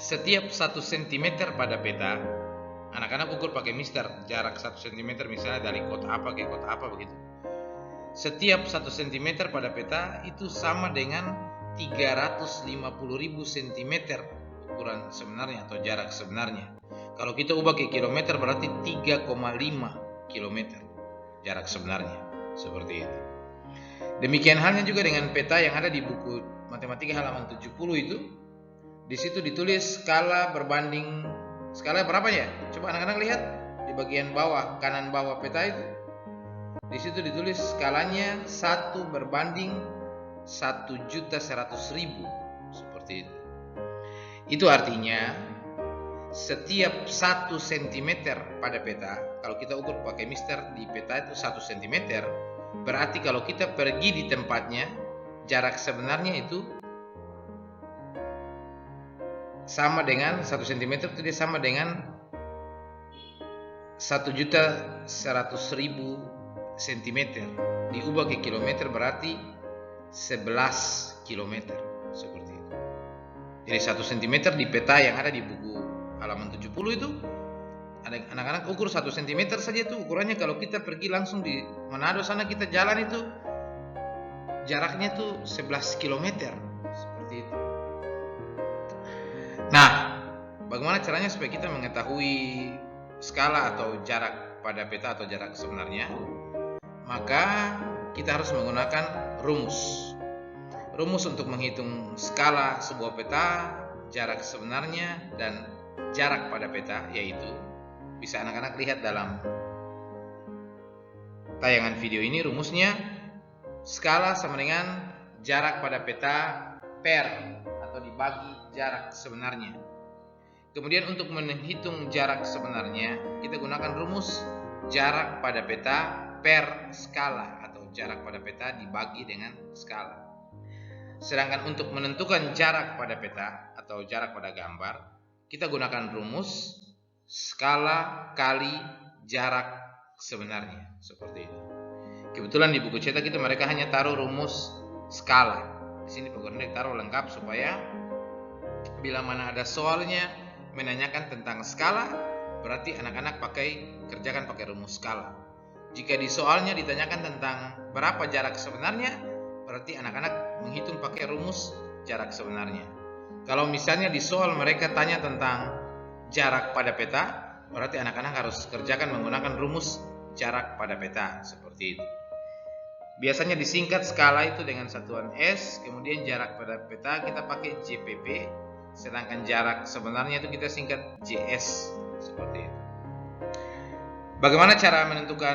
setiap 1 cm pada peta, anak-anak ukur pakai mister, jarak 1 cm misalnya dari kota apa ke kota apa begitu. Setiap 1 cm pada peta itu sama dengan 350.000 cm ukuran sebenarnya atau jarak sebenarnya. Kalau kita ubah ke kilometer berarti 3,5 kilometer jarak sebenarnya, seperti itu. Demikian halnya juga dengan peta yang ada di buku matematika halaman 70 itu. Di situ ditulis skala berbanding, skala berapa ya? Coba anak-anak lihat di bagian bawah, kanan bawah peta itu. Di situ ditulis skalanya 1 berbanding 1.100.000, seperti itu. Itu artinya setiap 1 cm pada peta, kalau kita ukur pakai mister di peta itu 1 cm, berarti kalau kita pergi di tempatnya, jarak sebenarnya itu sama dengan 1 cm itu dia sama dengan 1.100.000 cm. Diubah ke kilometer berarti 11 kilometer, seperti itu. Jadi 1 cm di peta yang ada di buku halaman 70 itu, anak-anak ukur 1 cm saja itu ukurannya. Kalau kita pergi langsung di Manado sana, kita jalan itu jaraknya itu 11 km, seperti itu. Nah, bagaimana caranya supaya kita mengetahui skala atau jarak pada peta atau jarak sebenarnya? Maka kita harus menggunakan rumus. Rumus untuk menghitung skala sebuah peta, jarak sebenarnya, dan jarak pada peta, yaitu bisa anak-anak lihat dalam tayangan video ini. Rumusnya skala sama dengan jarak pada peta per atau dibagi jarak sebenarnya. Kemudian untuk menghitung jarak sebenarnya, kita gunakan rumus jarak pada peta per skala atau jarak pada peta dibagi dengan skala. Sedangkan untuk menentukan jarak pada peta atau jarak pada gambar, kita gunakan rumus skala kali jarak sebenarnya, seperti itu. Kebetulan di buku cetak itu mereka hanya taruh rumus skala. Di sini Pak Guru taruh lengkap supaya bila mana ada soalnya menanyakan tentang skala, berarti anak-anak kerjakan pakai rumus skala. Jika di soalnya ditanyakan tentang berapa jarak sebenarnya, berarti anak-anak menghitung pakai rumus jarak sebenarnya. Kalau misalnya di soal mereka tanya tentang jarak pada peta, berarti anak-anak harus kerjakan menggunakan rumus jarak pada peta, seperti itu. Biasanya disingkat skala itu dengan satuan S, kemudian jarak pada peta kita pakai JPP, sedangkan jarak sebenarnya itu kita singkat JS, seperti itu. Bagaimana cara menentukan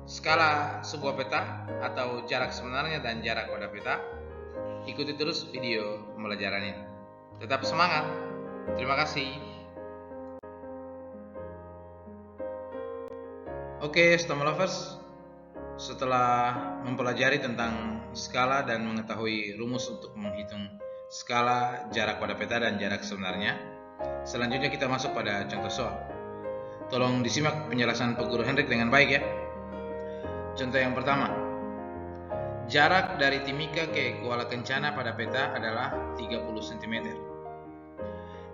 skala sebuah peta atau jarak sebenarnya dan jarak pada peta? Ikuti terus video pembelajaran ini. Tetap semangat. Terima kasih. Oke, Stomach Lovers, setelah mempelajari tentang skala dan mengetahui rumus untuk menghitung skala, jarak pada peta dan jarak sebenarnya, selanjutnya kita masuk pada contoh soal. Tolong disimak penjelasan Pak Guru Hendrik dengan baik ya. Contoh yang pertama, jarak dari Timika ke Kuala Kencana pada peta adalah 30 cm.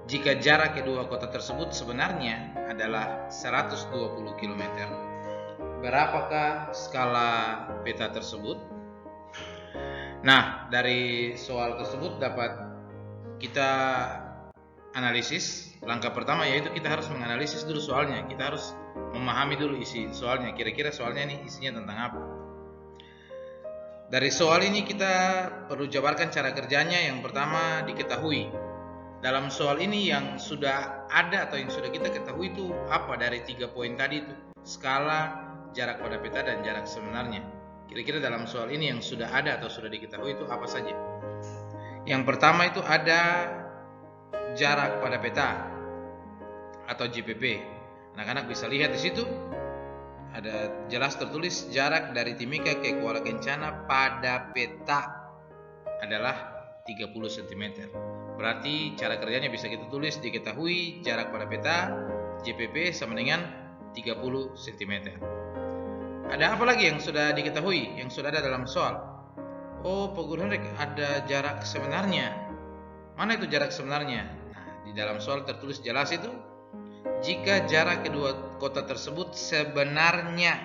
Jika jarak kedua kota tersebut sebenarnya adalah 120 km, berapakah skala peta tersebut? Nah, dari soal tersebut dapat kita analisis. Langkah pertama yaitu kita harus menganalisis dulu soalnya. Kita harus memahami dulu isi soalnya. Kira-kira soalnya ini isinya tentang apa? Dari soal ini kita perlu jabarkan cara kerjanya. Yang pertama diketahui. Dalam soal ini yang sudah ada atau yang sudah kita ketahui itu apa dari 3 poin tadi itu? Skala, jarak pada peta, dan jarak sebenarnya. Kira-kira dalam soal ini yang sudah ada atau sudah diketahui itu apa saja? Yang pertama itu ada jarak pada peta atau JPP. Anak-anak bisa lihat di situ ada jelas tertulis jarak dari Timika ke Kuala Kencana pada peta adalah 30 cm. Berarti cara kerjanya bisa kita tulis, diketahui jarak pada peta JPP sama dengan 30 cm. Ada apa lagi yang sudah diketahui, yang sudah ada dalam soal? Oh, Pak Guru Hendrik, ada jarak sebenarnya. Mana itu jarak sebenarnya? Nah, di dalam soal tertulis jelas itu, jika jarak kedua kota tersebut sebenarnya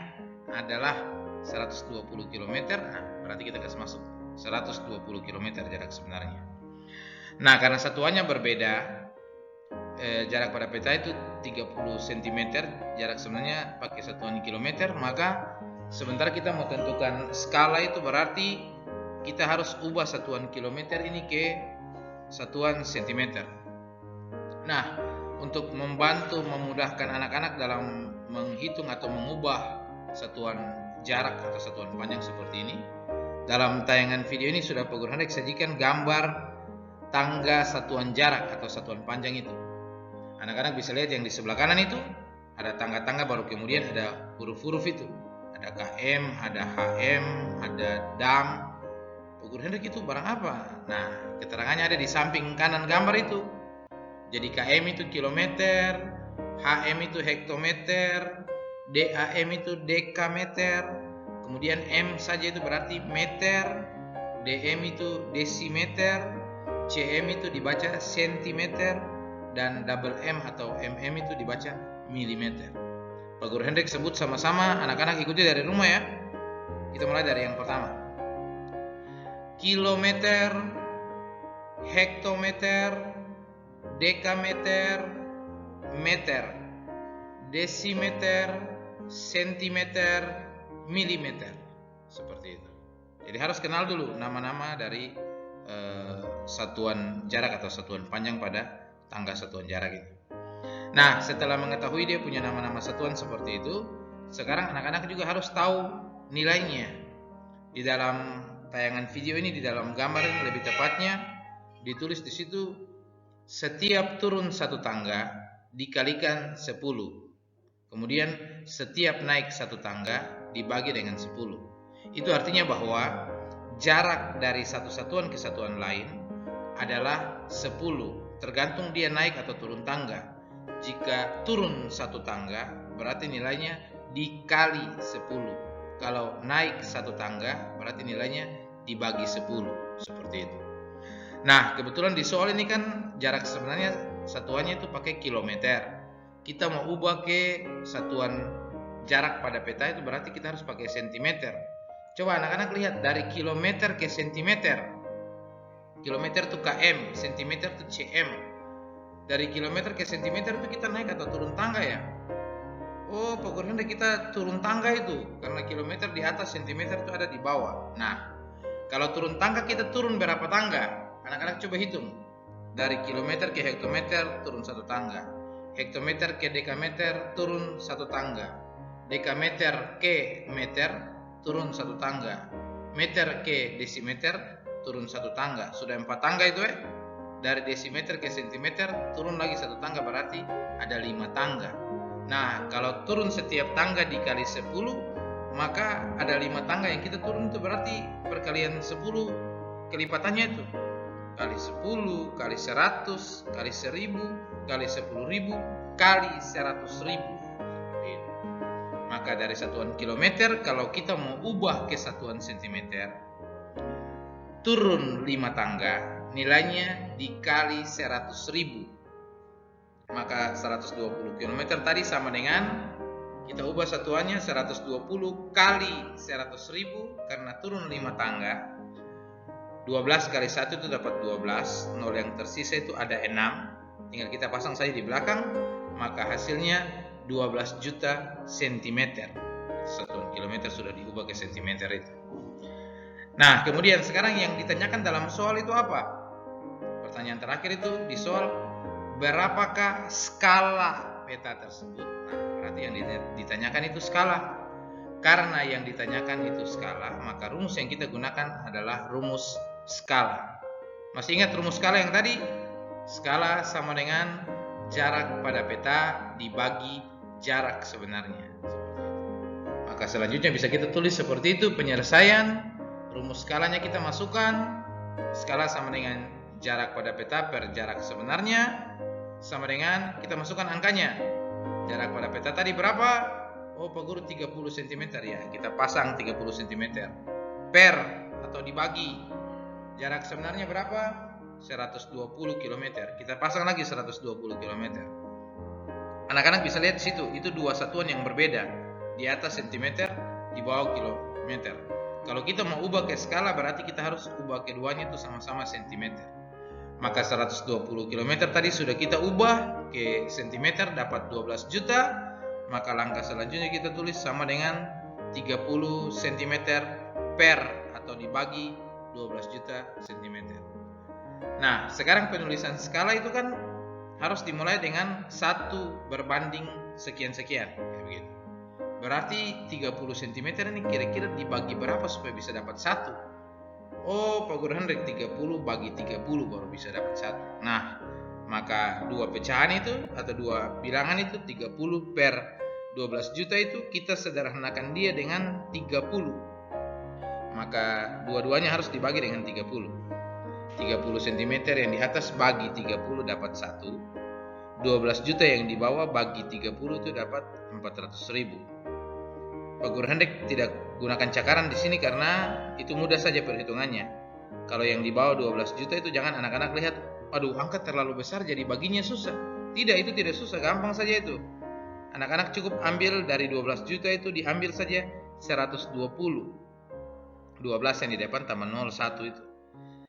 adalah 120 km, nah berarti kita kasih masuk 120 km jarak sebenarnya. Nah, karena satuannya berbeda, jarak pada peta itu 30 cm, jarak sebenarnya pakai satuan kilometer, maka sementara kita mau tentukan skala itu berarti kita harus ubah satuan kilometer ini ke satuan cm. Nah, untuk membantu memudahkan anak-anak dalam menghitung atau mengubah satuan jarak atau satuan panjang seperti ini, dalam tayangan video ini sudah Pak Guru Hendrik sajikan gambar tangga satuan jarak atau satuan panjang itu. Anak-anak bisa lihat yang di sebelah kanan itu ada tangga-tangga, baru kemudian ada huruf-huruf itu. Ada KM, ada HM, ada DAM. Pak Guru Hendrik itu barang apa? Nah, keterangannya ada di samping kanan gambar itu. Jadi KM itu kilometer, HM itu hektometer, DAM itu dekameter, kemudian M saja itu berarti meter, DM itu desimeter, CM itu dibaca sentimeter, dan double M atau MM itu dibaca milimeter. Pak Guru Hendrik sebut sama-sama, anak-anak ikuti dari rumah ya. Kita mulai dari yang pertama. Kilometer, hektometer, dekameter, meter, desimeter, sentimeter, milimeter. Seperti itu. Jadi harus kenal dulu nama-nama dari satuan jarak atau satuan panjang pada tangga satuan jarak itu. Nah, setelah mengetahui dia punya nama-nama satuan seperti itu, sekarang anak-anak juga harus tahu nilainya. Di dalam tayangan video ini, di dalam gambar ini lebih tepatnya ditulis di situ, setiap turun satu tangga dikalikan 10. Kemudian setiap naik satu tangga dibagi dengan 10. Itu artinya bahwa jarak dari satu satuan ke satuan lain adalah 10, tergantung dia naik atau turun tangga. Jika turun satu tangga berarti nilainya dikali 10. Kalau naik satu tangga berarti nilainya dibagi 10. Seperti itu. Nah, kebetulan di soal ini kan jarak sebenarnya satuannya itu pakai kilometer. Kita mau ubah ke satuan jarak pada peta itu berarti kita harus pakai sentimeter. Coba anak-anak lihat dari kilometer ke sentimeter. Kilometer itu km, sentimeter itu cm. Dari kilometer ke sentimeter itu kita naik atau turun tangga ya? Oh, pokoknya kita turun tangga itu karena kilometer di atas, sentimeter itu ada di bawah. Nah, kalau turun tangga kita turun berapa tangga? Anak-anak coba hitung. Dari kilometer ke hektometer turun satu tangga. Hektometer ke dekameter turun satu tangga. Dekameter ke meter turun satu tangga. Meter ke desimeter turun satu tangga. Sudah 4 tangga itu ya. Dari desimeter ke sentimeter turun lagi satu tangga, berarti ada 5 tangga. Nah, kalau turun setiap tangga dikali 10, maka ada 5 tangga yang kita turun, itu berarti perkalian 10 kelipatannya itu. Kali 10, kali 100, kali 1000, kali 10.000, kali 100.000. Maka dari satuan kilometer, kalau kita mau ubah ke satuan sentimeter, turun 5 tangga, nilainya dikali 100.000. Maka 120 km tadi sama dengan, kita ubah satuannya 120 kali 100.000, karena turun 5 tangga. 12 kali 1 itu dapat 12, 0 yang tersisa itu ada 6, tinggal kita pasang saja di belakang, maka hasilnya 12 juta sentimeter. Satuan kilometer sudah diubah ke sentimeter itu. Nah, kemudian sekarang yang ditanyakan dalam soal itu apa? Pertanyaan terakhir itu di soal, berapakah skala peta tersebut? Nah, berarti yang ditanyakan itu skala. Karena yang ditanyakan itu skala, maka rumus yang kita gunakan adalah rumus skala. Masih ingat rumus skala yang tadi? Skala sama dengan jarak pada peta dibagi jarak sebenarnya. Maka selanjutnya bisa kita tulis seperti itu penyelesaian. Rumus skalanya kita masukkan. Skala sama dengan jarak pada peta per jarak sebenarnya, sama dengan kita masukkan angkanya. Jarak pada peta tadi berapa? Oh Pak Guru 30 cm ya. Kita pasang 30 cm per atau dibagi jarak sebenarnya berapa? 120 km. Kita pasang lagi 120 km. Anak-anak bisa lihat di situ, itu dua satuan yang berbeda. Di atas cm, di bawah kilometer. Kalau kita mau ubah ke skala berarti kita harus ubah keduanya itu sama-sama cm. Maka 120 km tadi sudah kita ubah ke cm dapat 12 juta. Maka langkah selanjutnya kita tulis sama dengan 30 cm per atau dibagi 12 juta cm. Nah, sekarang penulisan skala itu kan harus dimulai dengan 1 berbanding sekian-sekian, kayak begitu. Berarti 30 cm ini kira-kira dibagi berapa supaya bisa dapat 1? Oh, Pak Guru Hendrik 30 bagi 30 baru bisa dapat 1. Nah, maka dua pecahan itu atau dua bilangan itu 30 per 12 juta itu kita sederhanakan dia dengan 30. Maka dua-duanya harus dibagi dengan 30. 30 cm yang di atas bagi 30 dapat 1. 12 juta yang di bawah bagi 30 itu dapat 400.000. Pak Guru Hendrik tidak gunakan cakaran di sini karena itu mudah saja perhitungannya. Kalau yang di bawah 12 juta itu jangan anak-anak lihat, aduh angka terlalu besar jadi baginya susah. Tidak, itu tidak susah, gampang saja itu. Anak-anak cukup ambil dari 12 juta itu diambil saja 120. 12 yang di depan tambah 01 itu.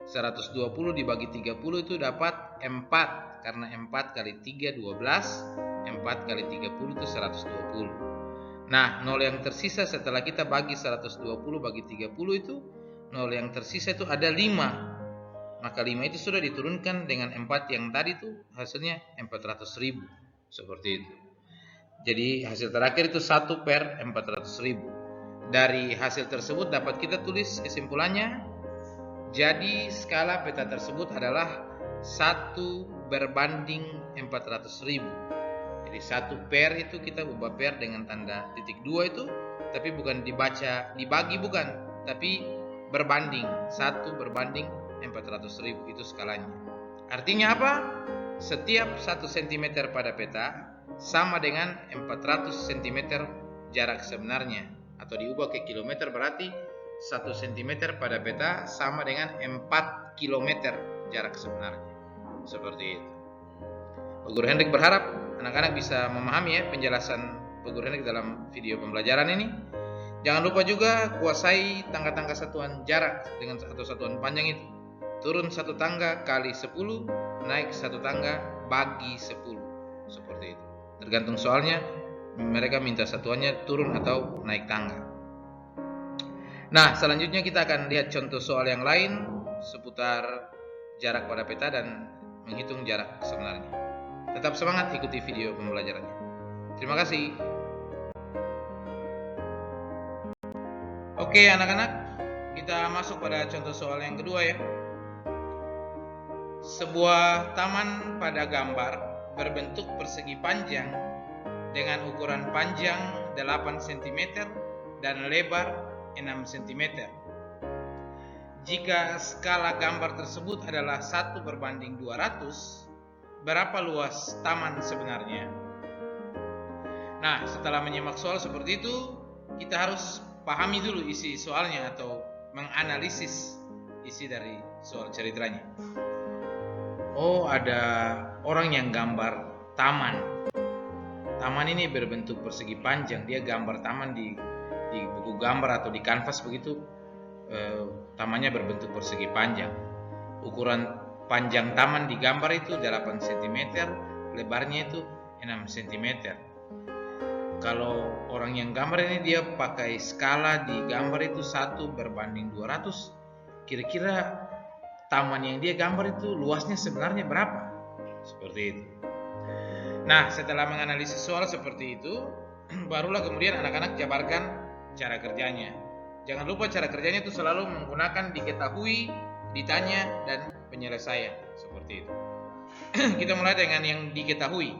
120 dibagi 30 itu dapat 4. Karena 4 kali 3 12. 4 kali 30 itu 120. Nah, 0 yang tersisa setelah kita bagi 120 bagi 30 itu 0 yang tersisa itu ada 5. Maka 5 itu sudah diturunkan dengan 4 yang tadi itu hasilnya 400.000. Seperti itu. Jadi hasil terakhir itu 1 per 400.000. Dari hasil tersebut dapat kita tulis kesimpulannya. Jadi skala peta tersebut adalah 1 berbanding 400.000. Jadi 1 per itu kita ubah per dengan tanda titik 2 itu, tapi bukan dibaca dibagi bukan, tapi berbanding. 1 berbanding 400.000 itu skalanya. Artinya apa? Setiap 1 cm pada peta sama dengan 400 cm jarak sebenarnya, atau diubah ke kilometer berarti 1 cm pada peta sama dengan 4 km jarak sebenarnya. Seperti itu. Pak Guru Hendrik berharap anak-anak bisa memahami ya penjelasan Pak Guru Hendrik dalam video pembelajaran ini. Jangan lupa juga kuasai tangga-tangga satuan jarak dengan atau satuan panjang itu. Turun 1 tangga kali 10, naik 1 tangga bagi 10. Seperti itu. Tergantung soalnya mereka minta satuannya turun atau naik tangga. Nah, selanjutnya kita akan lihat contoh soal yang lain seputar jarak pada peta dan menghitung jarak sebenarnya. Tetap semangat ikuti video pembelajarannya. Terima kasih. Oke anak-anak, kita masuk pada contoh soal yang kedua ya. Sebuah taman pada gambar berbentuk persegi panjang dengan ukuran panjang 8 cm dan lebar 6 cm. Jika skala gambar tersebut adalah 1 berbanding 200, berapa luas taman sebenarnya? Nah, setelah menyimak soal seperti itu, kita harus pahami dulu isi soalnya atau menganalisis isi dari soal ceritanya. Oh, ada orang yang gambar taman. Taman ini berbentuk persegi panjang. Dia gambar taman di buku gambar atau di kanvas begitu. Tamannya berbentuk persegi panjang. Ukuran panjang taman di gambar itu 8 cm, lebarnya itu 6 cm. Kalau orang yang gambar ini dia pakai skala di gambar itu 1 berbanding 200, kira-kira taman yang dia gambar itu luasnya sebenarnya berapa? Seperti itu. Nah, setelah menganalisis soal seperti itu, barulah kemudian anak-anak jabarkan cara kerjanya. Jangan lupa cara kerjanya itu selalu menggunakan diketahui, ditanya, dan penyelesaian. Seperti itu. Kita mulai dengan yang diketahui.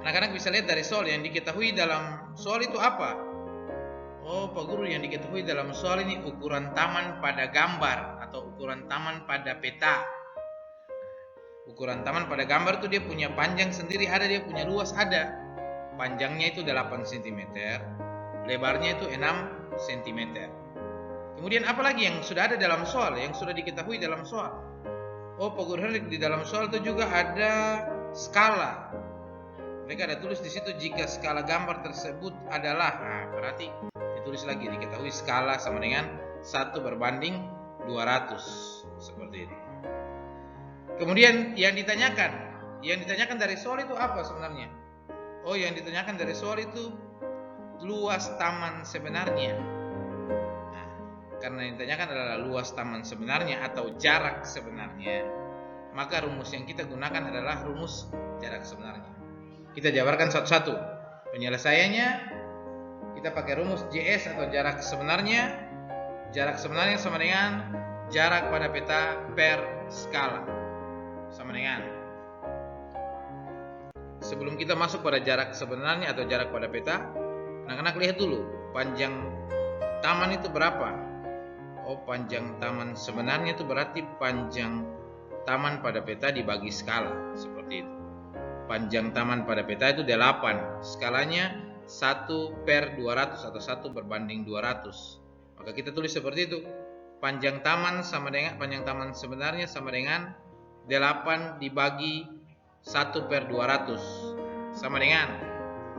Anak-anak bisa lihat dari soal yang diketahui dalam soal itu apa? Oh, Pak Guru, yang diketahui dalam soal ini ukuran taman pada gambar atau ukuran taman pada peta. Ukuran taman pada gambar itu dia punya panjang sendiri ada, dia punya luas ada. Panjangnya itu 8 cm, lebarnya itu 6 cm. Kemudian apa lagi yang sudah ada dalam soal, yang sudah diketahui dalam soal? Oh, Pak Guru Henrik, di dalam soal itu juga ada skala. Mereka ada tulis di situ jika skala gambar tersebut adalah, berarti ditulis lagi diketahui skala sama dengan 1/200 seperti itu. Kemudian yang ditanyakan dari soal itu apa sebenarnya? Oh, yang ditanyakan dari soal itu luas taman sebenarnya. Nah, karena yang ditanyakan adalah luas taman sebenarnya atau jarak sebenarnya, maka rumus yang kita gunakan adalah rumus jarak sebenarnya. Kita jabarkan satu-satu. Penyelesaiannya kita pakai rumus JS atau jarak sebenarnya. Jarak sebenarnya sama dengan jarak pada peta per skala. Sama dengan, sebelum kita masuk pada jarak sebenarnya atau jarak pada peta, anak-anak lihat dulu panjang taman itu berapa. Oh, panjang taman sebenarnya itu berarti panjang taman pada peta dibagi skala, seperti itu. Panjang taman pada peta itu 8, skalanya 1/200 atau 1/200. Maka kita tulis seperti itu. Panjang taman sebenarnya sama dengan 8 dibagi 1/200 sama dengan,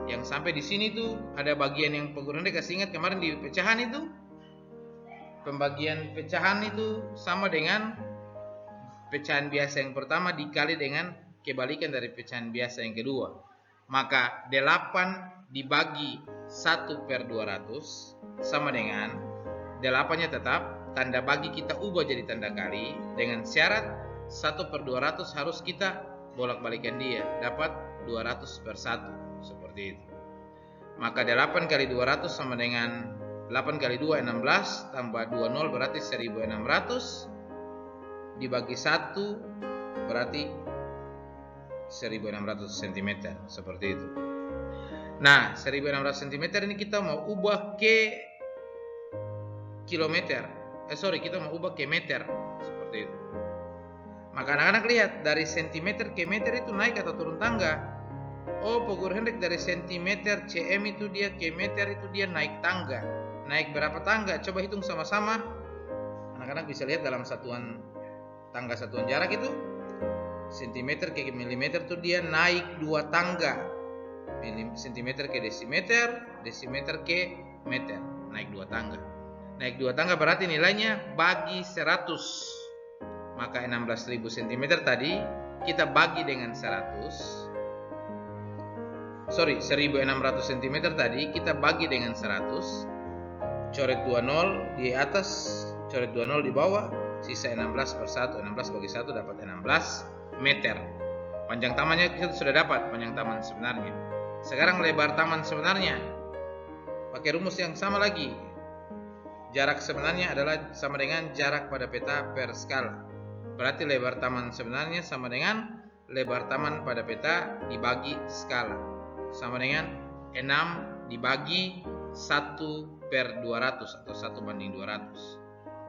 yang sampai di sini tuh ada bagian yang Pak Guru kasih ingat kemarin di pecahan itu. Pembagian pecahan itu sama dengan pecahan biasa yang pertama dikali dengan kebalikan dari pecahan biasa yang kedua. Maka 8 dibagi 1/200 sama dengan 8-nya tetap, tanda bagi kita ubah jadi tanda kali, dengan syarat 1/200 harus kita bolak-balikan dia, dapat 200/1, seperti itu. Maka 8 kali 200 sama dengan 8 kali 2 16 tambah 20 berarti 1600 dibagi 1 berarti 1600 cm, seperti itu. Nah, 1600 cm ini kita mau ubah ke kilometer. Kita mau ubah ke meter, seperti itu. Maka anak-anak lihat dari cm ke meter itu naik atau turun tangga. Oh, Pak Guru Henrik, dari cm cm itu dia ke meter itu dia naik tangga. Naik berapa tangga? Coba hitung sama-sama. Anak-anak bisa lihat dalam satuan tangga satuan jarak itu. Sentimeter ke milimeter itu dia naik 2 tangga. Sentimeter ke desimeter, desimeter ke meter, naik 2 tangga. Naik 2 tangga berarti nilainya bagi 100. Maka 16.000 cm tadi kita bagi dengan 1600 cm tadi kita bagi dengan 100. Coret 20 di atas, coret 20 di bawah, sisa 16/1. 16 bagi 1 dapat 16 meter. Panjang tamannya kita sudah dapat, panjang taman sebenarnya. Sekarang lebar taman sebenarnya pakai rumus yang sama lagi. Jarak sebenarnya adalah sama dengan jarak pada peta per skala. Berarti lebar taman sebenarnya sama dengan lebar taman pada peta dibagi skala, sama dengan 6 dibagi 1/200 atau 1/200.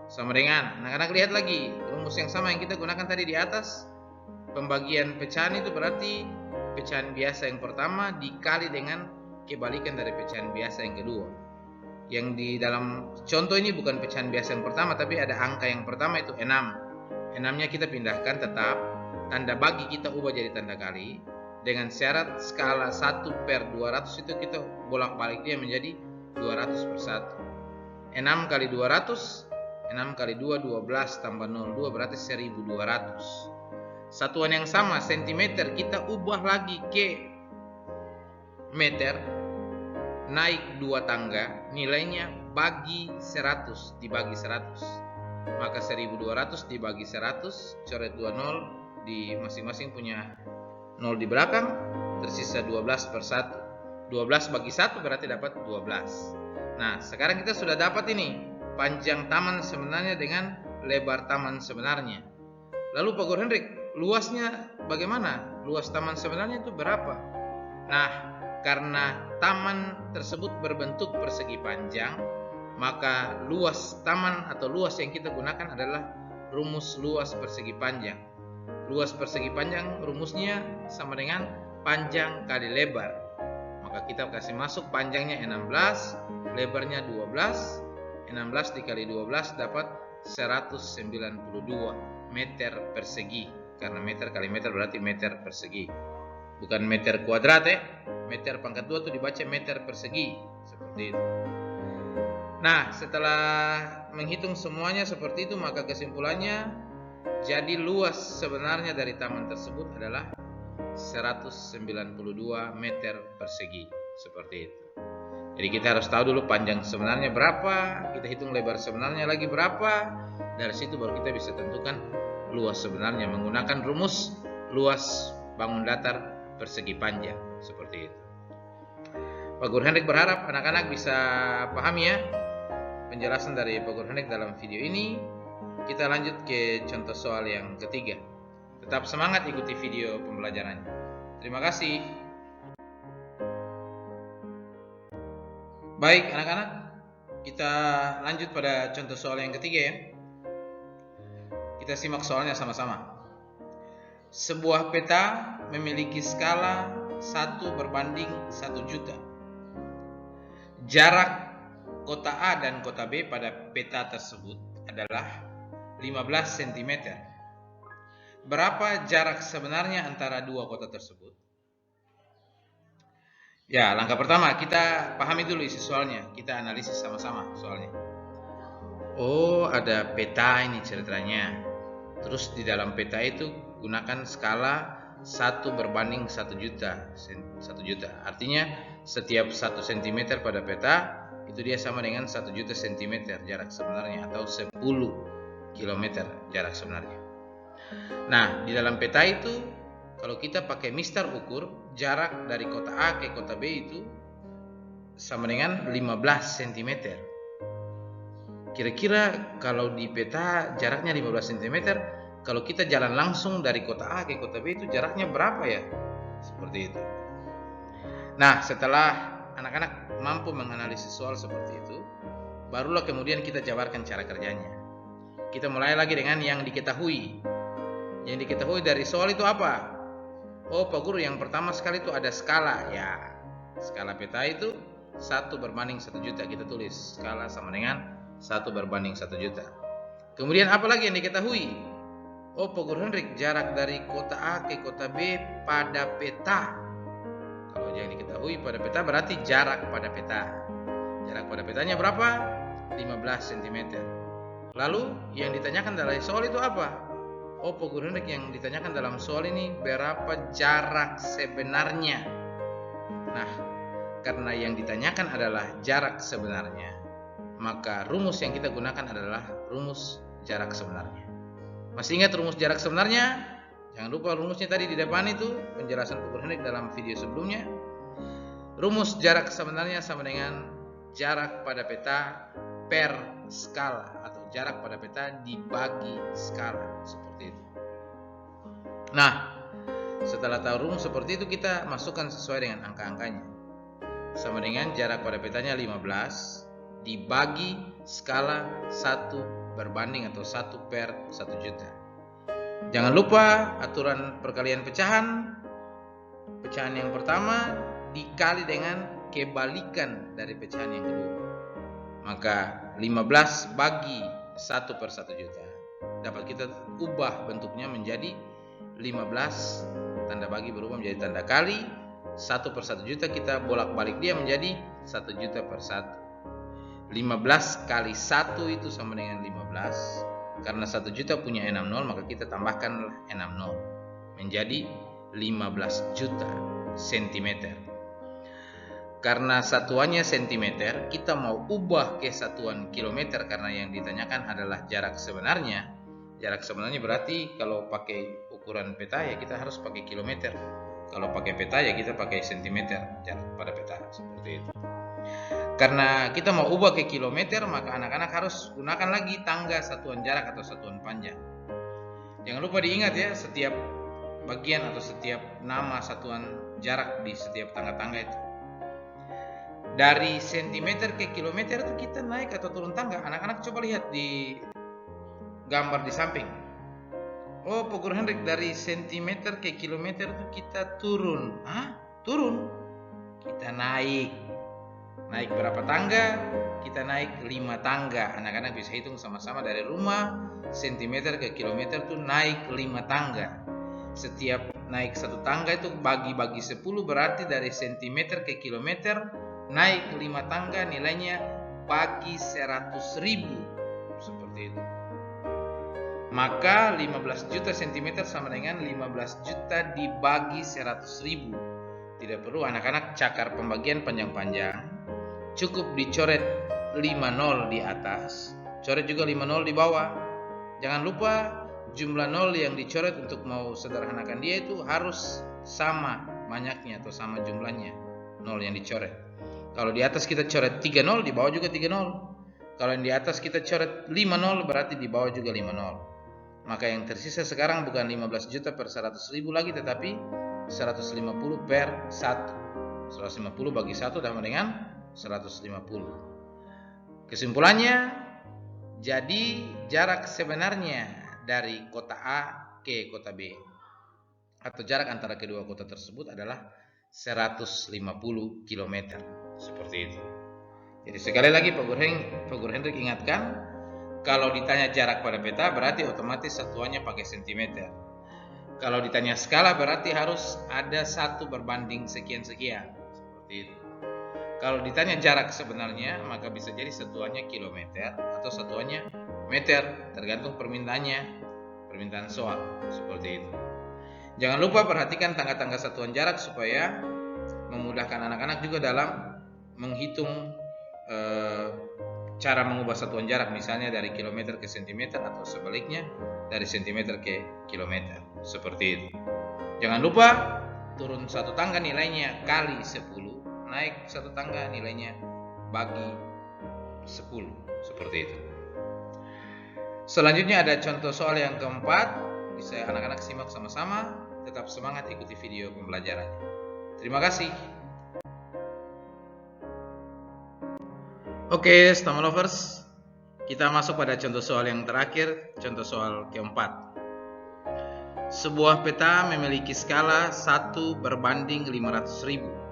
Sama dengan, anak-anak lihat lagi rumus yang sama yang kita gunakan tadi di atas. Pembagian pecahan itu berarti pecahan biasa yang pertama dikali dengan kebalikan dari pecahan biasa yang kedua. Yang di dalam contoh ini bukan pecahan biasa yang pertama, tapi ada angka yang pertama itu 6. 6-nya kita pindahkan tetap, tanda bagi kita ubah jadi tanda kali, dengan syarat skala 1/200 itu kita bolak-balik dia menjadi 200/1. 6 kali 200, 6 kali 2 12 tambah 02 berarti 1200. Satuan yang sama, sentimeter, kita ubah lagi ke meter, naik 2 tangga, nilainya bagi 100 dibagi 100. Maka 1200 dibagi 100, coret 20 di masing-masing punya 0 di belakang, tersisa 12/1. 12 bagi 1 berarti dapat 12. Nah, sekarang kita sudah dapat ini panjang taman sebenarnya dengan lebar taman sebenarnya. Lalu Pak Guru Henrik, luasnya bagaimana? Luas taman sebenarnya itu berapa? Nah, karena taman tersebut berbentuk persegi panjang, maka luas taman atau luas yang kita gunakan adalah rumus luas persegi panjang. Luas persegi panjang rumusnya sama dengan panjang kali lebar. Maka kita kasih masuk panjangnya 16, lebarnya 12. 16 dikali 12 dapat 192 meter persegi. Karena meter kali meter berarti meter persegi. Bukan meter kuadrat ya. Meter pangkat 2 itu dibaca meter persegi. Seperti itu. Nah, setelah menghitung semuanya seperti itu, maka kesimpulannya jadi luas sebenarnya dari taman tersebut adalah 192 meter persegi. Seperti itu. Jadi kita harus tahu dulu panjang sebenarnya berapa, kita hitung lebar sebenarnya lagi berapa. Dari situ baru kita bisa tentukan luas sebenarnya menggunakan rumus luas bangun datar persegi panjang. Seperti itu. Pak Guru Hendrik berharap anak-anak bisa pahami ya penjelasan dari Pak Guru Hendrik dalam video ini. Kita lanjut ke contoh soal yang ketiga. Tetap semangat ikuti video pembelajarannya. Terima kasih. Baik anak-anak, kita lanjut pada contoh soal yang ketiga ya. Kita simak soalnya sama-sama. Sebuah peta memiliki skala 1/1 juta. Jarak kota A dan kota B pada peta tersebut adalah 15 cm. Berapa jarak sebenarnya antara dua kota tersebut? Ya, langkah pertama kita pahami dulu isi soalnya. Kita analisis sama-sama soalnya. Oh, ada peta ini ceritanya. Terus di dalam peta itu gunakan skala 1/1 juta. 1 juta. Artinya setiap 1 cm pada peta itu dia sama dengan 1 juta cm jarak sebenarnya, atau 10 km jarak sebenarnya. Nah, di dalam peta itu kalau kita pakai mister ukur, jarak dari kota A ke kota B itu sama dengan 15 cm. Kira-kira kalau di peta jaraknya 15 cm, kalau kita jalan langsung dari kota A ke kota B itu jaraknya berapa ya? Seperti itu. Nah, setelah anak-anak mampu menganalisis soal seperti itu, barulah kemudian kita jabarkan cara kerjanya. Kita mulai lagi dengan yang diketahui. Yang diketahui dari soal itu apa? Oh, Pak Guru, yang pertama sekali itu ada skala. Ya, skala peta itu 1/1 juta. Kita tulis skala sama dengan 1/1 juta. Kemudian apa lagi yang diketahui? Oh, Pak Guru Hendrik, jarak dari kota A ke kota B pada peta. Kalau yang diketahui pada peta berarti jarak pada peta. Jarak pada petanya berapa? 15 cm. Lalu yang ditanyakan dari soal itu apa? Oh, Pak Guru Hendrik, yang ditanyakan dalam soal ini berapa jarak sebenarnya. Nah, karena yang ditanyakan adalah jarak sebenarnya, maka rumus yang kita gunakan adalah rumus jarak sebenarnya. Masih ingat rumus jarak sebenarnya? Jangan lupa rumusnya tadi di depan itu, penjelasan Pak Guru Hendrik dalam video sebelumnya. Rumus jarak sebenarnya sama dengan jarak pada peta per skala, atau jarak pada peta dibagi skala. Seperti itu. Nah, setelah tahu rumus seperti itu, kita masukkan sesuai dengan angka-angkanya. Sama dengan jarak pada petanya 15 dibagi skala 1/1 atau 1/1 juta. Jangan lupa aturan perkalian pecahan. Pecahan yang pertama dikali dengan kebalikan dari pecahan yang kedua. Maka 15 bagi 1/1 juta dapat kita ubah bentuknya menjadi 15, tanda bagi berubah menjadi tanda kali, 1/1 juta kita bolak-balik dia menjadi 1 juta per 1. 15 kali 1 itu sama dengan 15. Karena 1 juta punya 6 nol, maka kita tambahkanlah 6 nol menjadi 15 juta cm. Karena satuannya cm, kita mau ubah ke satuan kilometer karena yang ditanyakan adalah jarak sebenarnya. Jarak sebenarnya berarti kalau pakai ukuran peta ya kita harus pakai kilometer. Kalau pakai peta ya kita pakai sentimeter jarak pada peta, seperti itu. Karena kita mau ubah ke kilometer, maka anak-anak harus gunakan lagi tangga satuan jarak atau satuan panjang. Jangan lupa diingat ya, setiap bagian atau setiap nama satuan jarak di setiap tangga-tangga itu. Dari sentimeter ke kilometer itu kita naik atau turun tangga. Anak-anak coba lihat di gambar di samping. Oh, Pak Guru Hendrik, dari sentimeter ke kilometer itu kita turun. Turun. Kita naik. Naik berapa tangga? Kita naik 5 tangga. Anak-anak bisa hitung sama-sama dari rumah sentimeter ke kilometer itu naik 5 tangga. Setiap naik 1 tangga itu bagi 10, berarti dari sentimeter ke kilometer naik 5 tangga nilainya bagi 100.000. Seperti itu. Maka 15 juta sentimeter sama dengan 15 juta dibagi 100.000. Tidak perlu anak-anak cakar pembagian panjang-panjang. Cukup dicoret 50 di atas, coret juga 50 di bawah. Jangan lupa jumlah 0 yang dicoret untuk mau sederhanakan dia itu harus sama banyaknya atau sama jumlahnya 0 yang dicoret. Kalau di atas kita coret 3 0, di bawah juga 3 0. Kalau yang di atas kita coret 5 0, berarti di bawah juga 5 0. Maka yang tersisa sekarang bukan 15 juta per 100.000 lagi, tetapi 150 per 1. 150 bagi 1 sama dengan 150. Kesimpulannya, jadi jarak sebenarnya dari kota A ke kota B atau jarak antara kedua kota tersebut adalah 150 km. Seperti itu. Jadi sekali lagi Pak Guru Hendrik ingatkan, kalau ditanya jarak pada peta berarti otomatis satuannya pakai sentimeter. Kalau ditanya skala berarti harus ada 1 berbanding sekian-sekian. Seperti itu. Kalau ditanya jarak sebenarnya, maka bisa jadi satuannya kilometer atau satuannya meter, tergantung permintaan soal. Seperti itu. Jangan lupa perhatikan tangga-tangga satuan jarak supaya memudahkan anak-anak juga dalam menghitung cara mengubah satuan jarak, misalnya dari kilometer ke sentimeter atau sebaliknya dari sentimeter ke kilometer. Seperti itu. Jangan lupa turun 1 tangga nilainya kali 10. Naik 1 tangga nilainya bagi 10. Seperti itu. Selanjutnya ada contoh soal yang keempat. Bisa anak-anak simak sama-sama. Tetap semangat ikuti video pembelajarannya. Terima kasih. Oke, Stama Lovers. Kita masuk pada contoh soal yang terakhir. Contoh soal keempat. Sebuah peta memiliki skala 1 berbanding 500.000.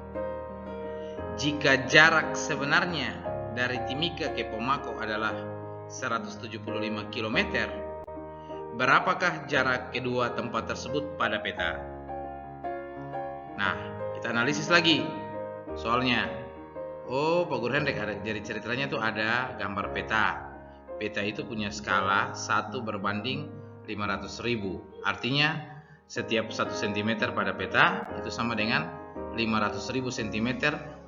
Jika jarak sebenarnya dari Timika ke Pomako adalah 175 km, berapakah jarak kedua tempat tersebut pada peta? Nah, kita analisis lagi soalnya. Oh, Pak Guru Hendrik, ada jadi ceritanya tuh ada gambar peta. Peta itu punya skala 1 berbanding 500.000. Artinya setiap 1 cm pada peta itu sama dengan 500.000 cm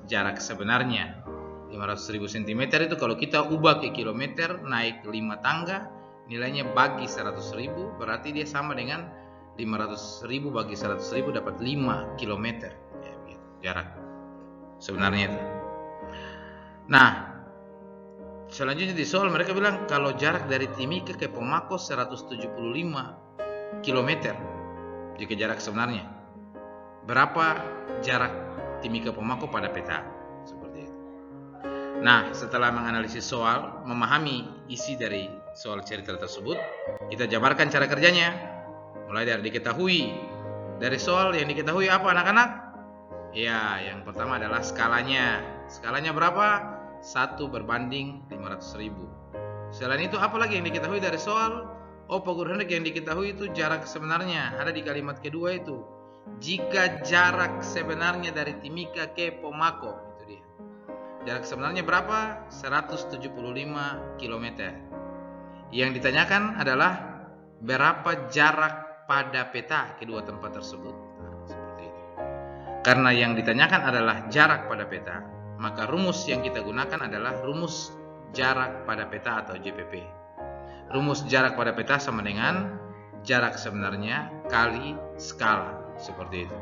jarak sebenarnya. 500.000 cm itu kalau kita ubah ke kilometer naik 5 tangga nilainya bagi 100.000, berarti dia sama dengan 500.000 bagi 100.000 dapat 5 km ya, gitu, jarak sebenarnya itu. Nah, selanjutnya di soal mereka bilang kalau jarak dari Timika ke Pomako 175 km jika jarak sebenarnya, berapa jarak Timika Pomako pada peta? Seperti itu. Nah, setelah menganalisis soal, memahami isi dari soal cerita tersebut, kita jabarkan cara kerjanya. Mulai dari diketahui. Dari soal yang diketahui apa anak-anak? Ya, yang pertama adalah skalanya. Skalanya berapa? 1 berbanding 500.000. Selain itu apa lagi yang diketahui dari soal? Oh, Pak Guru Hendrik, yang diketahui itu jarak sebenarnya. Ada di kalimat kedua itu. Jika jarak sebenarnya dari Timika ke Pomako, itu dia. Jarak sebenarnya berapa? 175 km. Yang ditanyakan adalah berapa jarak pada peta kedua tempat tersebut. Nah, seperti itu. Karena yang ditanyakan adalah jarak pada peta, maka rumus yang kita gunakan adalah rumus jarak pada peta atau JPP. Rumus jarak pada peta sama dengan jarak sebenarnya kali skala. Seperti itu.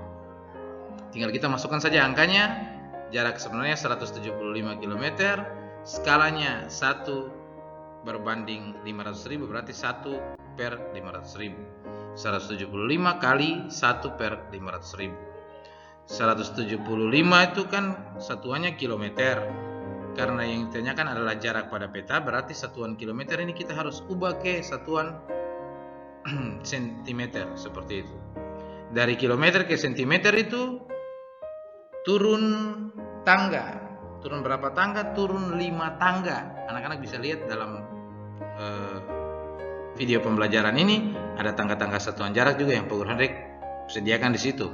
Tinggal kita masukkan saja angkanya. Jarak sebenarnya 175 km, skalanya 1 berbanding 500.000, berarti 1 per 500.000. 175 kali 1 per 500.000. 175 itu kan satuannya kilometer. Karena yang ditanyakan adalah jarak pada peta, berarti satuan kilometer ini kita harus ubah ke satuan sentimeter, seperti itu. Dari kilometer ke sentimeter itu turun tangga. Turun berapa tangga? Turun 5 tangga. Anak-anak bisa lihat dalam video pembelajaran ini ada tangga-tangga satuan jarak juga yang Pak Guru Hendrik sediakan di situ.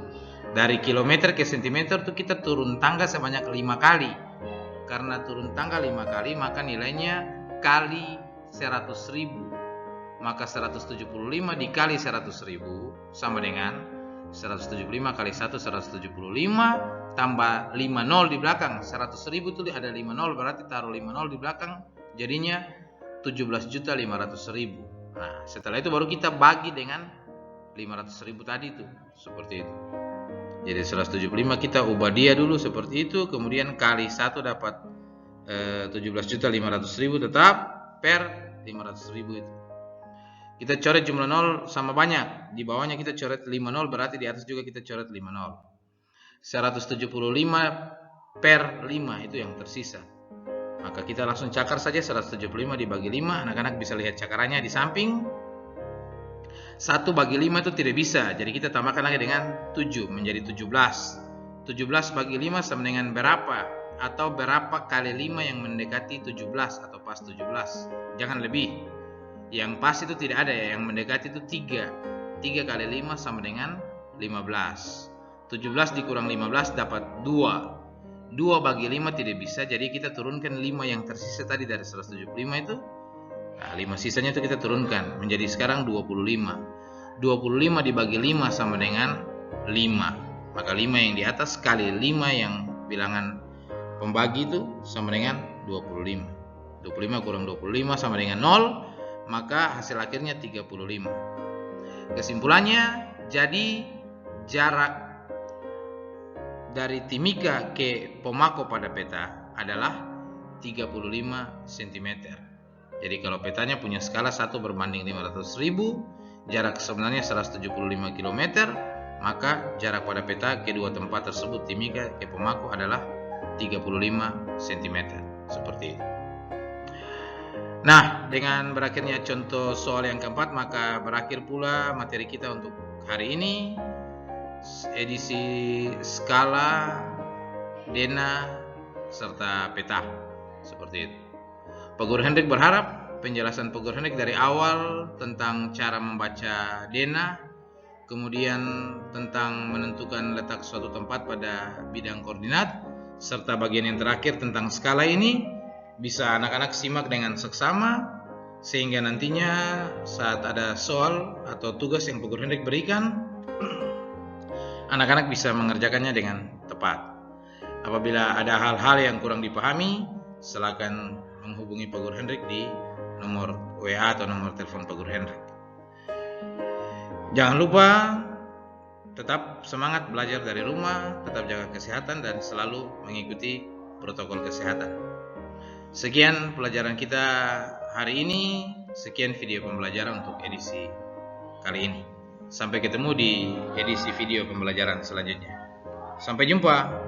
Dari kilometer ke sentimeter itu kita turun tangga sebanyak 5 kali. Karena turun tangga 5 kali, maka nilainya kali 100.000. Maka 175 dikali 100.000 sama dengan 175 kali 1 175 tambah 5 nol di belakang. 100.000 itu ada 5 nol, berarti taruh 5 nol di belakang, jadinya 17.500.000. Nah, setelah itu baru kita bagi dengan 500.000 tadi itu, seperti itu. Jadi 175 kita ubah dia dulu seperti itu, kemudian kali 1 dapat 17.500.000 tetap per 500.000 itu. Kita coret jumlah nol sama banyak, di bawahnya kita coret 5 nol, berarti di atas juga kita coret 5 nol. 175 per 5 itu yang tersisa. Maka kita langsung cakar saja 175 dibagi 5, anak-anak bisa lihat cakarannya di samping. 1 bagi 5 itu tidak bisa, jadi kita tambahkan lagi dengan 7 menjadi 17. 17 bagi 5 sama dengan berapa? Atau berapa kali 5 yang mendekati 17 atau pas 17? Jangan lebih. Yang pas itu tidak ada ya, yang mendekati itu 3. 3 kali 5 sama dengan 15. 17 dikurang 15 dapat 2. 2 bagi 5 tidak bisa, jadi kita turunkan 5 yang tersisa tadi dari 175 itu. Nah, 5 sisanya itu kita turunkan menjadi sekarang 25. 25 dibagi 5 sama dengan 5. Maka 5 yang di atas kali 5 yang bilangan pembagi itu sama dengan 25. 25 kurang 25 sama dengan 0, maka hasil akhirnya 35. Kesimpulannya, jadi jarak dari Timika ke Pomako pada peta adalah 35 cm. Jadi kalau petanya punya skala 1 berbanding 500.000, jarak sebenarnya 175 km, maka jarak pada peta kedua tempat tersebut Timika ke Pomako adalah 35 cm. Seperti itu. Nah, dengan berakhirnya contoh soal yang keempat, maka berakhir pula materi kita untuk hari ini, edisi skala, dena, serta peta. Seperti itu. Pak Guru Hendrik berharap penjelasan Pak Guru Hendrik dari awal tentang cara membaca dena, kemudian tentang menentukan letak suatu tempat pada bidang koordinat, serta bagian yang terakhir tentang skala ini bisa anak-anak simak dengan seksama, sehingga nantinya saat ada soal atau tugas yang Pak Guru Hendrik berikan, anak-anak bisa mengerjakannya dengan tepat. Apabila ada hal-hal yang kurang dipahami, silakan menghubungi Pak Guru Hendrik di nomor WA atau nomor telepon Pak Guru Hendrik. Jangan lupa tetap semangat belajar dari rumah, tetap jaga kesehatan dan selalu mengikuti protokol kesehatan. Sekian pelajaran kita hari ini, sekian video pembelajaran untuk edisi kali ini. Sampai ketemu di edisi video pembelajaran selanjutnya. Sampai jumpa.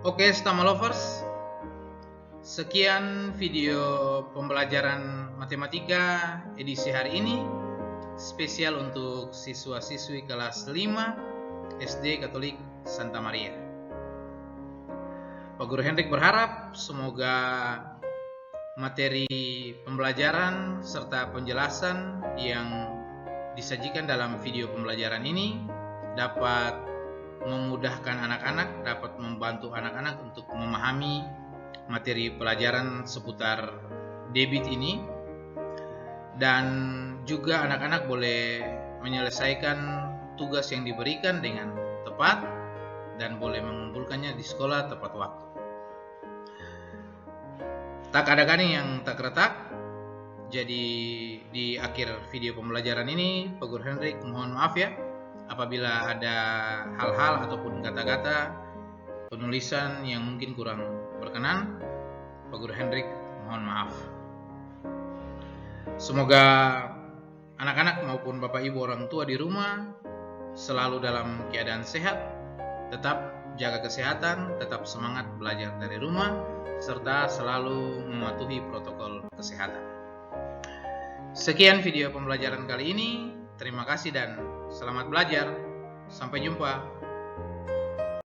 Oke, Stama Lovers, sekian video pembelajaran matematika edisi hari ini, spesial untuk siswa-siswi kelas 5 SD Katolik Santa Maria. Pak Guru Hendrik berharap semoga materi pembelajaran serta penjelasan yang disajikan dalam video pembelajaran ini dapat memudahkan anak-anak, dapat membantu anak-anak untuk memahami materi pelajaran seputar debit ini, dan juga anak-anak boleh menyelesaikan tugas yang diberikan dengan tepat dan boleh mengumpulkannya di sekolah tepat waktu. Tak ada kani yang tak retak. Jadi di akhir video pembelajaran ini Pak Guru Hendrik mohon maaf ya apabila ada hal-hal ataupun kata-kata penulisan yang mungkin kurang berkenan. Pak Guru Hendrik mohon maaf. Semoga anak-anak maupun Bapak Ibu orang tua di rumah selalu dalam keadaan sehat, tetap jaga kesehatan, tetap semangat belajar dari rumah, serta selalu mematuhi protokol kesehatan. Sekian video pembelajaran kali ini. Terima kasih dan selamat belajar. Sampai jumpa.